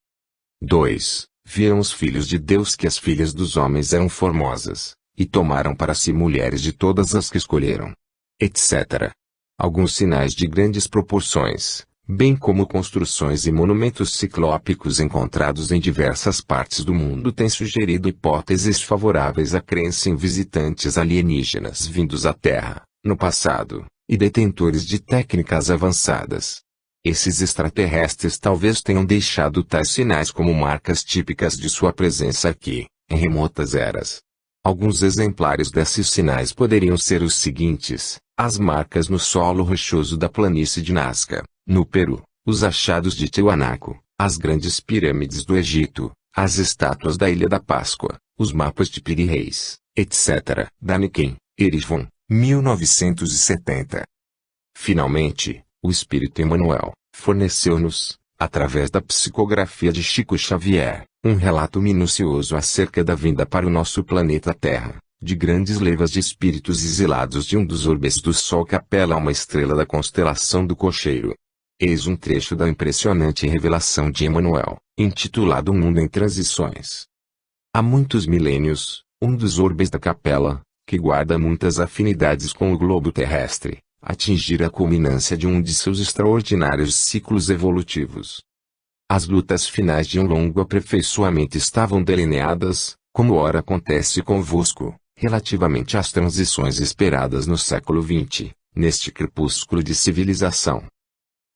Speaker 1: 2. Viram os filhos de Deus que as filhas dos homens eram formosas, e tomaram para si mulheres de todas as que escolheram, etc. Alguns sinais de grandes proporções, bem como construções e monumentos ciclópicos encontrados em diversas partes do mundo têm sugerido hipóteses favoráveis à crença em visitantes alienígenas vindos à Terra, no passado, e detentores de técnicas avançadas. Esses extraterrestres talvez tenham deixado tais sinais como marcas típicas de sua presença aqui, em remotas eras. Alguns exemplares desses sinais poderiam ser os seguintes: as marcas no solo rochoso da planície de Nazca, no Peru, os achados de Tiwanaku, as grandes pirâmides do Egito, as estátuas da Ilha da Páscoa, os mapas de Piri Reis, etc. Daniken, Erifon, 1970. Finalmente, o Espírito Emmanuel forneceu-nos, através da psicografia de Chico Xavier, um relato minucioso acerca da vinda para o nosso planeta Terra, de grandes levas de espíritos exilados de um dos orbes do Sol que apela a uma estrela da constelação do Cocheiro. Eis um trecho da impressionante revelação de Emmanuel, intitulado O Mundo em Transições. Há muitos milênios, um dos orbes da capela, que guarda muitas afinidades com o globo terrestre, atingira a culminância de um de seus extraordinários ciclos evolutivos. As lutas finais de um longo aperfeiçoamento estavam delineadas, como ora acontece convosco, relativamente às transições esperadas no século XX, neste crepúsculo de civilização.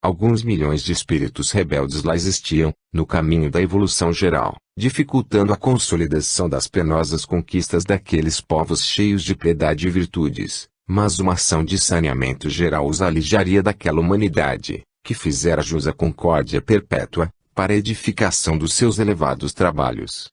Speaker 1: Alguns milhões de espíritos rebeldes lá existiam, no caminho da evolução geral, dificultando a consolidação das penosas conquistas daqueles povos cheios de piedade e virtudes, mas uma ação de saneamento geral os alijaria daquela humanidade, que fizera jus à concórdia perpétua, para a edificação dos seus elevados trabalhos.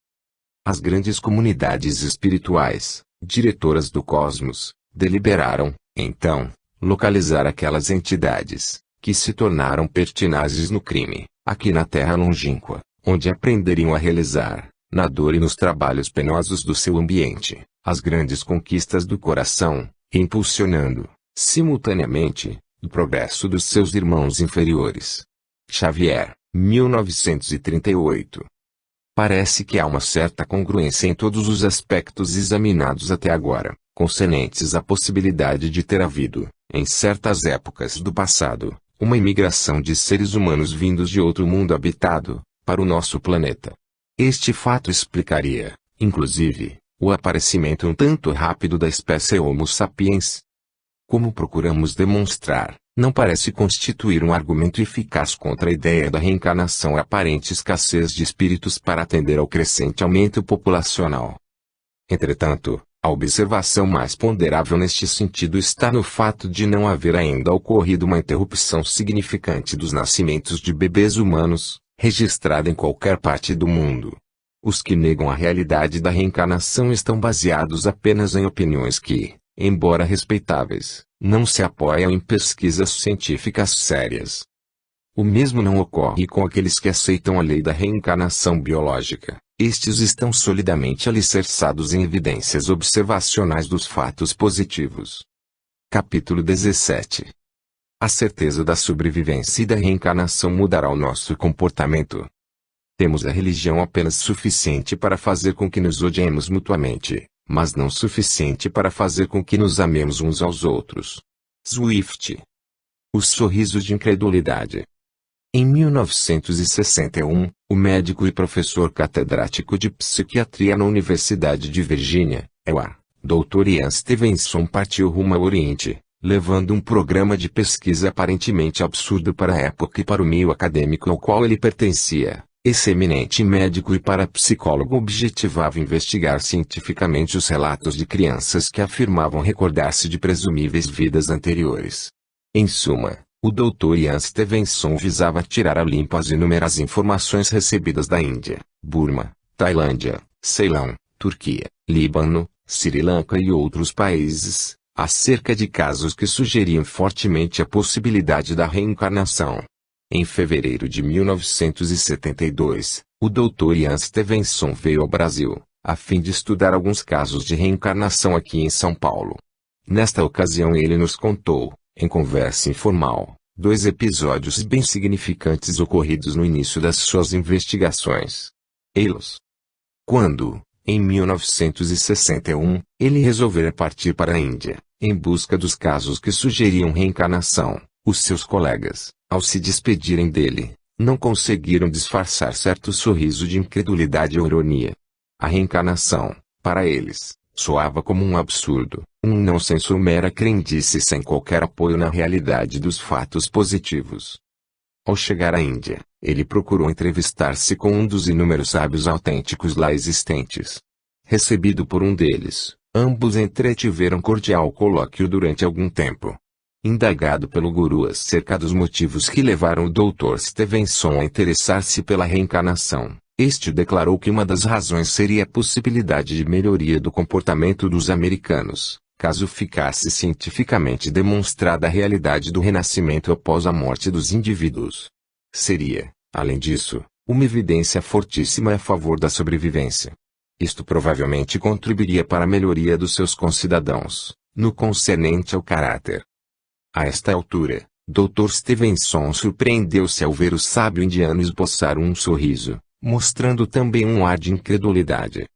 Speaker 1: As grandes comunidades espirituais, diretoras do cosmos, deliberaram, então, localizar aquelas entidades, que se tornaram pertinazes no crime, aqui na terra longínqua, onde aprenderiam a realizar, na dor e nos trabalhos penosos do seu ambiente, as grandes conquistas do coração, impulsionando, simultaneamente, o progresso dos seus irmãos inferiores. Xavier, 1938. Parece que há uma certa congruência em todos os aspectos examinados até agora, concernentes à possibilidade de ter havido, em certas épocas do passado, uma imigração de seres humanos vindos de outro mundo habitado, para o nosso planeta. Este fato explicaria, inclusive, o aparecimento um tanto rápido da espécie Homo sapiens. Como procuramos demonstrar, não parece constituir um argumento eficaz contra a ideia da reencarnação e a aparente escassez de espíritos para atender ao crescente aumento populacional. Entretanto, a observação mais ponderável neste sentido está no fato de não haver ainda ocorrido uma interrupção significante dos nascimentos de bebês humanos, registrada em qualquer parte do mundo. Os que negam a realidade da reencarnação estão baseados apenas em opiniões que, embora respeitáveis, não se apoiam em pesquisas científicas sérias. O mesmo não ocorre com aqueles que aceitam a lei da reencarnação biológica. Estes estão solidamente alicerçados em evidências observacionais dos fatos positivos. Capítulo 17. A certeza da sobrevivência e da reencarnação mudará o nosso comportamento. Temos a religião apenas suficiente para fazer com que nos odiemos mutuamente, mas não suficiente para fazer com que nos amemos uns aos outros. Swift. Os sorrisos de incredulidade. Em 1961, o médico e professor catedrático de psiquiatria na Universidade de Virgínia, Dr. Ian Stevenson partiu rumo ao Oriente, levando um programa de pesquisa aparentemente absurdo para a época e para o meio acadêmico ao qual ele pertencia, Esse eminente médico e parapsicólogo objetivava investigar cientificamente os relatos de crianças que afirmavam recordar-se de presumíveis vidas anteriores. Em suma, o Dr. Ian Stevenson visava tirar a limpo as inúmeras informações recebidas da Índia, Burma, Tailândia, Ceilão, Turquia, Líbano, Sri Lanka e outros países, acerca de casos que sugeriam fortemente a possibilidade da reencarnação. Em fevereiro de 1972, o Dr. Ian Stevenson veio ao Brasil, a fim de estudar alguns casos de reencarnação aqui em São Paulo. Nesta ocasião ele nos contou, em conversa informal, 2 episódios bem significantes ocorridos no início das suas investigações. Eis quando, em 1961, ele resolvera partir para a Índia, em busca dos casos que sugeriam reencarnação. Os seus colegas, ao se despedirem dele, não conseguiram disfarçar certo sorriso de incredulidade ou ironia. A reencarnação, para eles, soava como um absurdo, um nonsenso ou mera crendice sem qualquer apoio na realidade dos fatos positivos. Ao chegar à Índia, ele procurou entrevistar-se com um dos inúmeros sábios autênticos lá existentes. Recebido por um deles, ambos entretiveram cordial colóquio durante algum tempo. Indagado pelo guru acerca dos motivos que levaram o Dr. Stevenson a interessar-se pela reencarnação, este declarou que uma das razões seria a possibilidade de melhoria do comportamento dos americanos, caso ficasse cientificamente demonstrada a realidade do renascimento após a morte dos indivíduos. Seria, além disso, uma evidência fortíssima a favor da sobrevivência. Isto provavelmente contribuiria para a melhoria dos seus concidadãos, no concernente ao caráter. A esta altura, Dr. Stevenson surpreendeu-se ao ver o sábio indiano esboçar um sorriso, mostrando também um ar de incredulidade.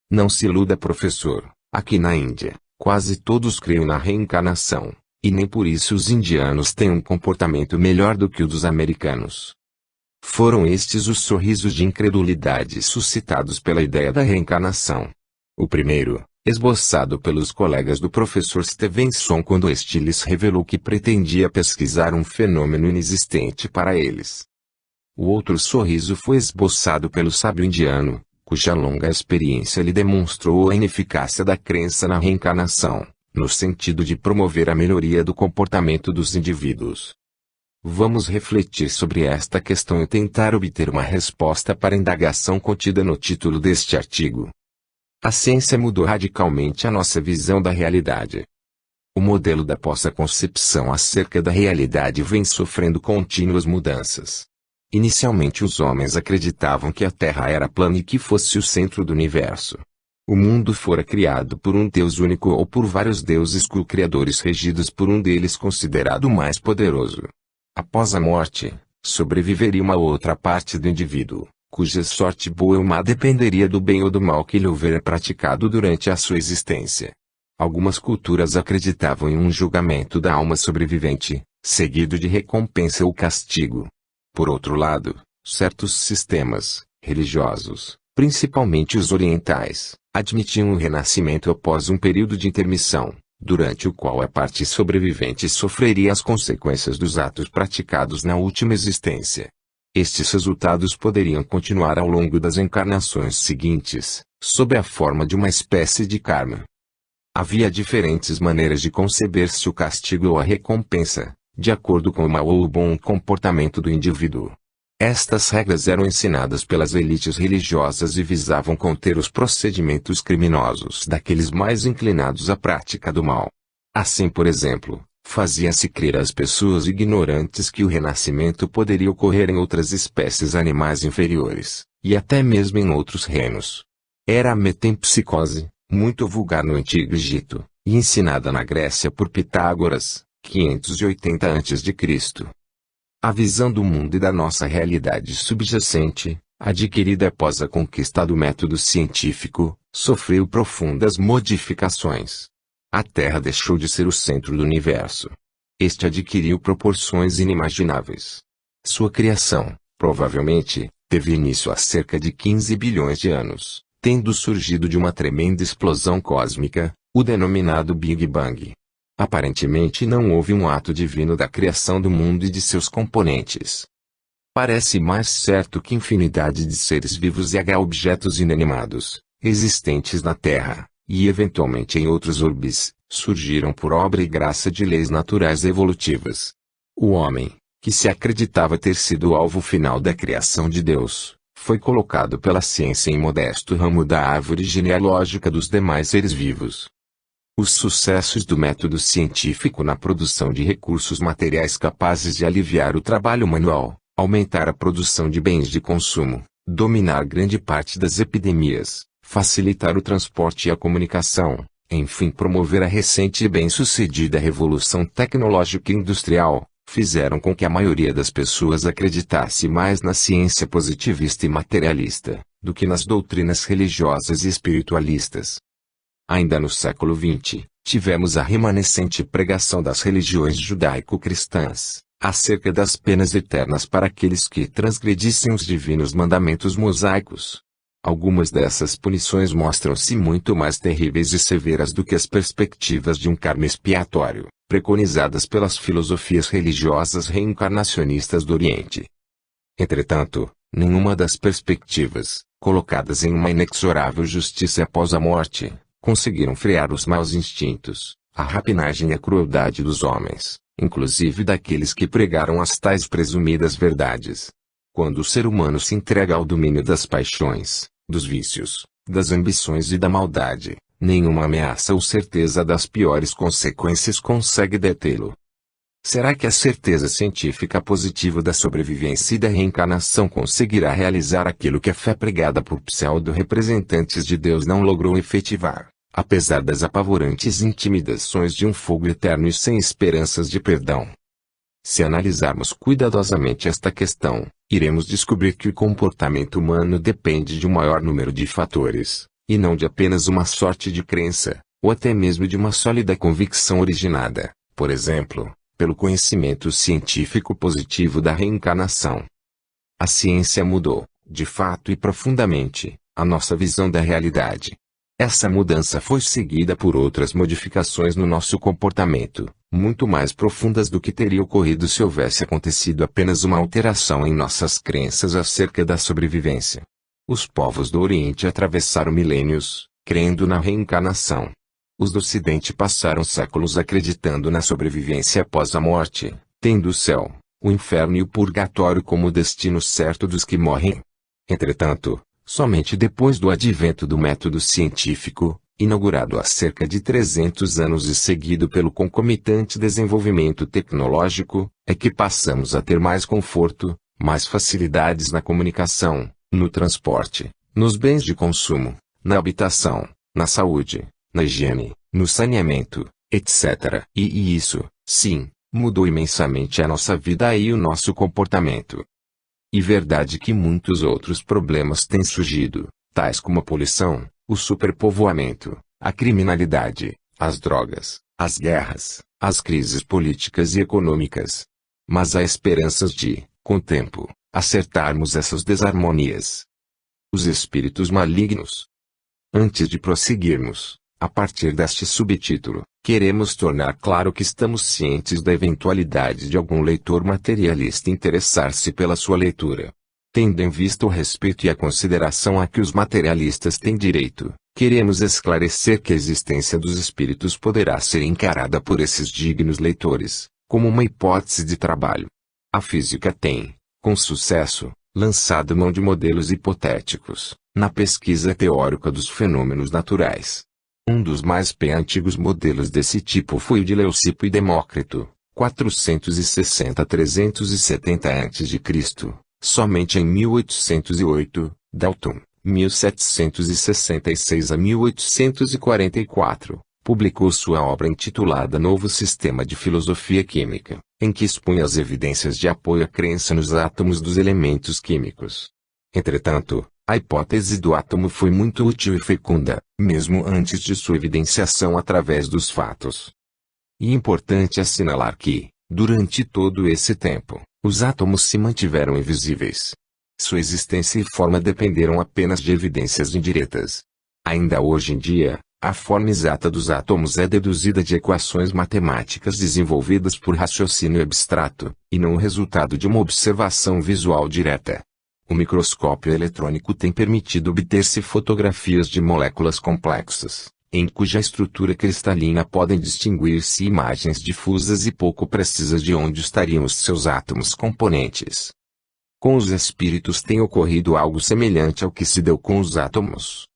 Speaker 1: Não se iluda, professor, aqui na Índia, quase todos creem na reencarnação, e nem por isso os indianos têm um comportamento melhor do que o dos americanos. Foram estes os sorrisos de incredulidade suscitados pela ideia da reencarnação. O primeiro, esboçado pelos colegas do professor Stevenson quando este lhes revelou que pretendia pesquisar um fenômeno inexistente para eles. O outro sorriso foi esboçado pelo sábio indiano, cuja longa experiência lhe demonstrou a ineficácia da crença na reencarnação, no sentido de promover a melhoria do comportamento dos indivíduos. Vamos refletir sobre esta questão e tentar obter uma resposta para a indagação contida no título deste artigo. A ciência mudou radicalmente a nossa visão da realidade. O modelo da nossa concepção acerca da realidade vem sofrendo contínuas mudanças. Inicialmente os homens acreditavam que a Terra era plana e que fosse o centro do universo. O mundo fora criado por um Deus único ou por vários deuses co-criadores regidos por um deles considerado mais poderoso. Após a morte, sobreviveria uma outra parte do indivíduo, cuja sorte boa ou má dependeria do bem ou do mal que ele houvera praticado durante a sua existência. Algumas culturas acreditavam em um julgamento da alma sobrevivente, seguido de recompensa ou castigo. Por outro lado, certos sistemas religiosos, principalmente os orientais, admitiam o renascimento após um período de intermissão, durante o qual a parte sobrevivente sofreria as consequências dos atos praticados na última existência. Estes resultados poderiam continuar ao longo das encarnações seguintes, sob a forma de uma espécie de karma. Havia diferentes maneiras de conceber-se o castigo ou a recompensa, de acordo com o mau ou o bom comportamento do indivíduo. Estas regras eram ensinadas pelas elites religiosas e visavam conter os procedimentos criminosos daqueles mais inclinados à prática do mal. Assim, por exemplo, fazia-se crer às pessoas ignorantes que o renascimento poderia ocorrer em outras espécies animais inferiores, e até mesmo em outros reinos. Era a metempsicose, muito vulgar no Antigo Egito, e ensinada na Grécia por Pitágoras, 580 a.C. A visão do mundo e da nossa realidade subjacente, adquirida após a conquista do método científico, sofreu profundas modificações. A Terra deixou de ser o centro do universo. Este adquiriu proporções inimagináveis. Sua criação, provavelmente, teve início há cerca de 15 bilhões de anos, tendo surgido de uma tremenda explosão cósmica, o denominado Big Bang. Aparentemente não houve um ato divino da criação do mundo e de seus componentes. Parece mais certo que infinidade de seres vivos e objetos inanimados, existentes na Terra, e eventualmente em outros orbes, surgiram por obra e graça de leis naturais evolutivas. O homem, que se acreditava ter sido o alvo final da criação de Deus, foi colocado pela ciência em modesto ramo da árvore genealógica dos demais seres vivos. Os sucessos do método científico na produção de recursos materiais capazes de aliviar o trabalho manual, aumentar a produção de bens de consumo, dominar grande parte das epidemias, facilitar o transporte e a comunicação, enfim promover a recente e bem-sucedida revolução tecnológica e industrial, fizeram com que a maioria das pessoas acreditasse mais na ciência positivista e materialista, do que nas doutrinas religiosas e espiritualistas. Ainda no século XX, tivemos a remanescente pregação das religiões judaico-cristãs, acerca das penas eternas para aqueles que transgredissem os divinos mandamentos mosaicos. Algumas dessas punições mostram-se muito mais terríveis e severas do que as perspectivas de um karma expiatório, preconizadas pelas filosofias religiosas reencarnacionistas do Oriente. Entretanto, nenhuma das perspectivas, colocadas em uma inexorável justiça após a morte, conseguiram frear os maus instintos, a rapinagem e a crueldade dos homens, inclusive daqueles que pregaram as tais presumidas verdades. Quando o ser humano se entrega ao domínio das paixões, dos vícios, das ambições e da maldade, nenhuma ameaça ou certeza das piores consequências consegue detê-lo. Será que a certeza científica positiva da sobrevivência e da reencarnação conseguirá realizar aquilo que a fé pregada por pseudo-representantes de Deus não logrou efetivar, apesar das apavorantes intimidações de um fogo eterno e sem esperanças de perdão? Se analisarmos cuidadosamente esta questão, iremos descobrir que o comportamento humano depende de um maior número de fatores, e não de apenas uma sorte de crença, ou até mesmo de uma sólida convicção originada, por exemplo, pelo conhecimento científico positivo da reencarnação. A ciência mudou, de fato e profundamente, a nossa visão da realidade. Essa mudança foi seguida por outras modificações no nosso comportamento, muito mais profundas do que teria ocorrido se houvesse acontecido apenas uma alteração em nossas crenças acerca da sobrevivência. Os povos do Oriente atravessaram milênios, crendo na reencarnação. Os do Ocidente passaram séculos acreditando na sobrevivência após a morte, tendo o céu, o inferno e o purgatório como destino certo dos que morrem. Entretanto, somente depois do advento do método científico, inaugurado há cerca de 300 anos e seguido pelo concomitante desenvolvimento tecnológico, é que passamos a ter mais conforto, mais facilidades na comunicação, no transporte, nos bens de consumo, na habitação, na saúde, na higiene, no saneamento, etc. E isso, sim, mudou imensamente a nossa vida e o nosso comportamento. E verdade que muitos outros problemas têm surgido, tais como a poluição, o superpovoamento, a criminalidade, as drogas, as guerras, as crises políticas e econômicas. Mas há esperanças de, com o tempo, acertarmos essas desarmonias. Os espíritos malignos. Antes de prosseguirmos, a partir deste subtítulo, queremos tornar claro que estamos cientes da eventualidade de algum leitor materialista interessar-se pela sua leitura. Tendo em vista o respeito e a consideração a que os materialistas têm direito, queremos esclarecer que a existência dos espíritos poderá ser encarada por esses dignos leitores, como uma hipótese de trabalho. A física tem, com sucesso, lançado mão de modelos hipotéticos, na pesquisa teórica dos fenômenos naturais. Um dos mais antigos modelos desse tipo foi o de Leucipo e Demócrito, 460–370 a.C., somente em 1808, Dalton, 1766 a 1844, publicou sua obra intitulada Novo Sistema de Filosofia Química, em que expunha as evidências de apoio à crença nos átomos dos elementos químicos. Entretanto, a hipótese do átomo foi muito útil e fecunda, mesmo antes de sua evidenciação através dos fatos. E é importante assinalar que, durante todo esse tempo, os átomos se mantiveram invisíveis. Sua existência e forma dependeram apenas de evidências indiretas. Ainda hoje em dia, A forma exata dos átomos é deduzida de equações matemáticas desenvolvidas por raciocínio abstrato, e não o resultado de uma observação visual direta. O microscópio eletrônico tem permitido obter-se fotografias de moléculas complexas, em cuja estrutura cristalina podem distinguir-se imagens difusas e pouco precisas de onde estariam os seus átomos componentes. Com os espíritos tem ocorrido algo semelhante ao que se deu com os átomos.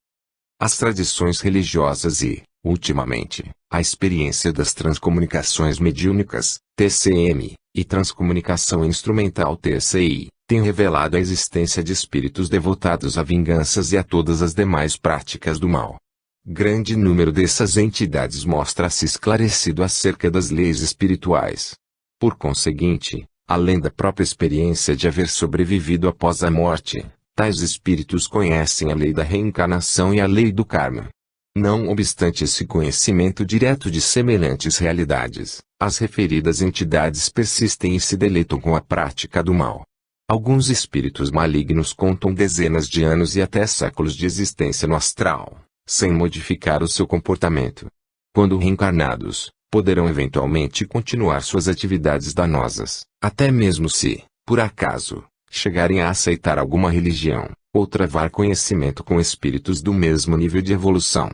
Speaker 1: As tradições religiosas e, ultimamente, a experiência das transcomunicações mediúnicas, TCM, e transcomunicação instrumental TCI, têm revelado a existência de espíritos devotados a vinganças e a todas as demais práticas do mal. Grande número dessas entidades mostra-se esclarecido acerca das leis espirituais. Por conseguinte, além da própria experiência de haver sobrevivido após a morte, tais espíritos conhecem a lei da reencarnação e a lei do karma. Não obstante esse conhecimento direto de semelhantes realidades, as referidas entidades persistem e se deleitam com a prática do mal. Alguns espíritos malignos contam dezenas de anos e até séculos de existência no astral, sem modificar o seu comportamento. Quando reencarnados, poderão eventualmente continuar suas atividades danosas, até mesmo se, por acaso, chegarem a aceitar alguma religião, ou travar conhecimento com espíritos do mesmo nível de evolução.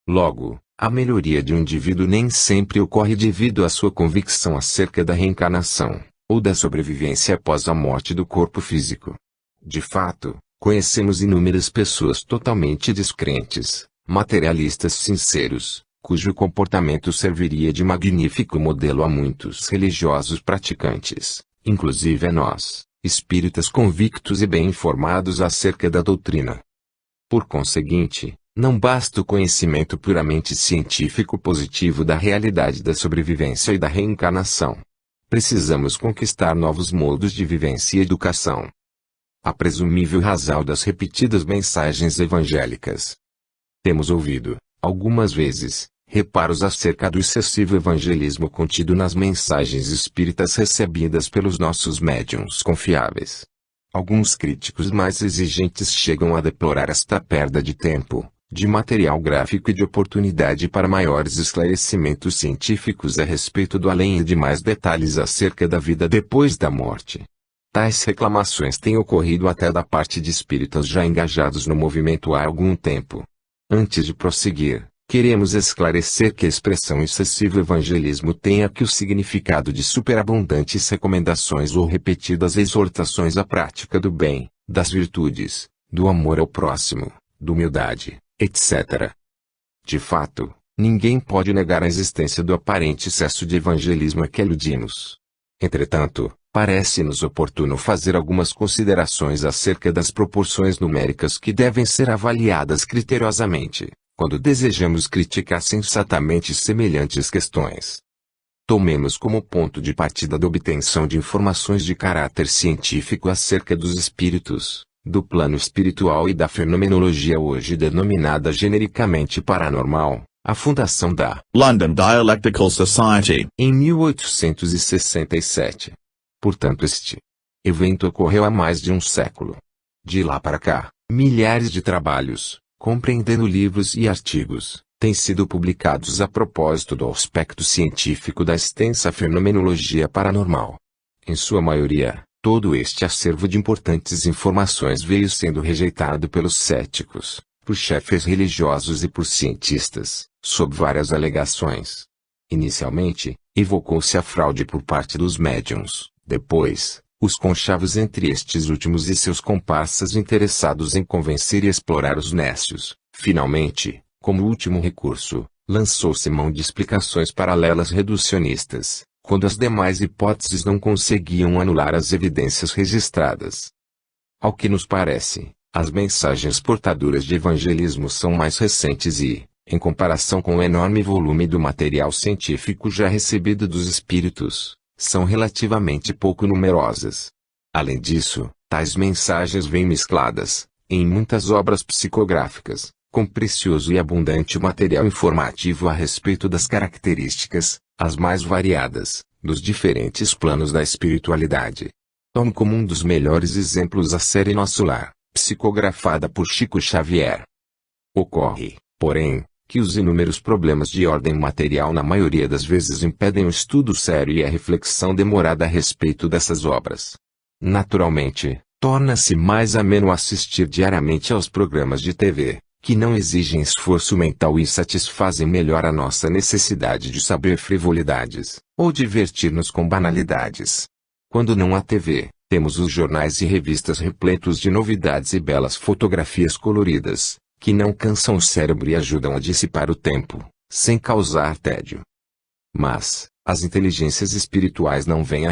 Speaker 1: Logo, a melhoria de um indivíduo nem sempre ocorre devido à sua convicção acerca da reencarnação, ou da sobrevivência após a morte do corpo físico. De fato, conhecemos inúmeras pessoas totalmente descrentes, materialistas sinceros, cujo comportamento serviria de magnífico modelo a muitos religiosos praticantes, inclusive a nós, espíritas convictos e bem informados acerca da doutrina. Por conseguinte, não basta o conhecimento puramente científico positivo da realidade da sobrevivência e da reencarnação. Precisamos conquistar novos modos de vivência e educação. A presumível razão das repetidas mensagens evangélicas. Temos ouvido, algumas vezes, reparos acerca do excessivo evangelismo contido nas mensagens espíritas recebidas pelos nossos médiuns confiáveis. Alguns críticos mais exigentes chegam a deplorar esta perda de tempo, de material gráfico e de oportunidade para maiores esclarecimentos científicos a respeito do além e de mais detalhes acerca da vida depois da morte. Tais reclamações têm ocorrido até da parte de espíritas já engajados no movimento há algum tempo. Antes de prosseguir, queremos esclarecer que a expressão excessivo evangelismo tem aqui o significado de superabundantes recomendações ou repetidas exortações à prática do bem, das virtudes, do amor ao próximo, da humildade, etc. De fato, ninguém pode negar a existência do aparente excesso de evangelismo a que aludimos. Entretanto, parece-nos oportuno fazer algumas considerações acerca das proporções numéricas que devem ser avaliadas criteriosamente, quando desejamos criticar sensatamente semelhantes questões. Tomemos como ponto de partida da obtenção de informações de caráter científico acerca dos espíritos, do plano espiritual e da fenomenologia hoje denominada genericamente paranormal, a fundação da
Speaker 3: London Dialectical Society
Speaker 1: em 1867. Portanto, este evento ocorreu há mais de um século. De lá para cá, milhares de trabalhos, compreendendo livros e artigos, têm sido publicados a propósito do aspecto científico da extensa fenomenologia paranormal. Em sua maioria, todo este acervo de importantes informações veio sendo rejeitado pelos céticos, por chefes religiosos e por cientistas, sob várias alegações. Inicialmente, evocou-se a fraude por parte dos médiuns, depois, os conchavos entre estes últimos e seus comparsas interessados em convencer e explorar os nécios. Finalmente, como último recurso, lançou-se mão de explicações paralelas reducionistas, quando as demais hipóteses não conseguiam anular as evidências registradas. Ao que nos parece, as mensagens portadoras de evangelismo são mais recentes e, em comparação com o enorme volume do material científico já recebido dos espíritos, são relativamente pouco numerosas. Além disso, tais mensagens vêm mescladas, em muitas obras psicográficas, com precioso e abundante material informativo a respeito das características, as mais variadas, dos diferentes planos da espiritualidade. Tome como um dos melhores exemplos a série Nosso Lar, psicografada por Chico Xavier. Ocorre, porém, que os inúmeros problemas de ordem material na maioria das vezes impedem o estudo sério e a reflexão demorada a respeito dessas obras. Naturalmente, torna-se mais ameno assistir diariamente aos programas de TV, que não exigem esforço mental e satisfazem melhor a nossa necessidade de saber frivolidades, ou divertir-nos com banalidades. Quando não há TV, temos os jornais e revistas repletos de novidades e belas fotografias coloridas, que não cansam o cérebro e ajudam a dissipar o tempo, sem causar tédio. Mas, as inteligências espirituais não vêm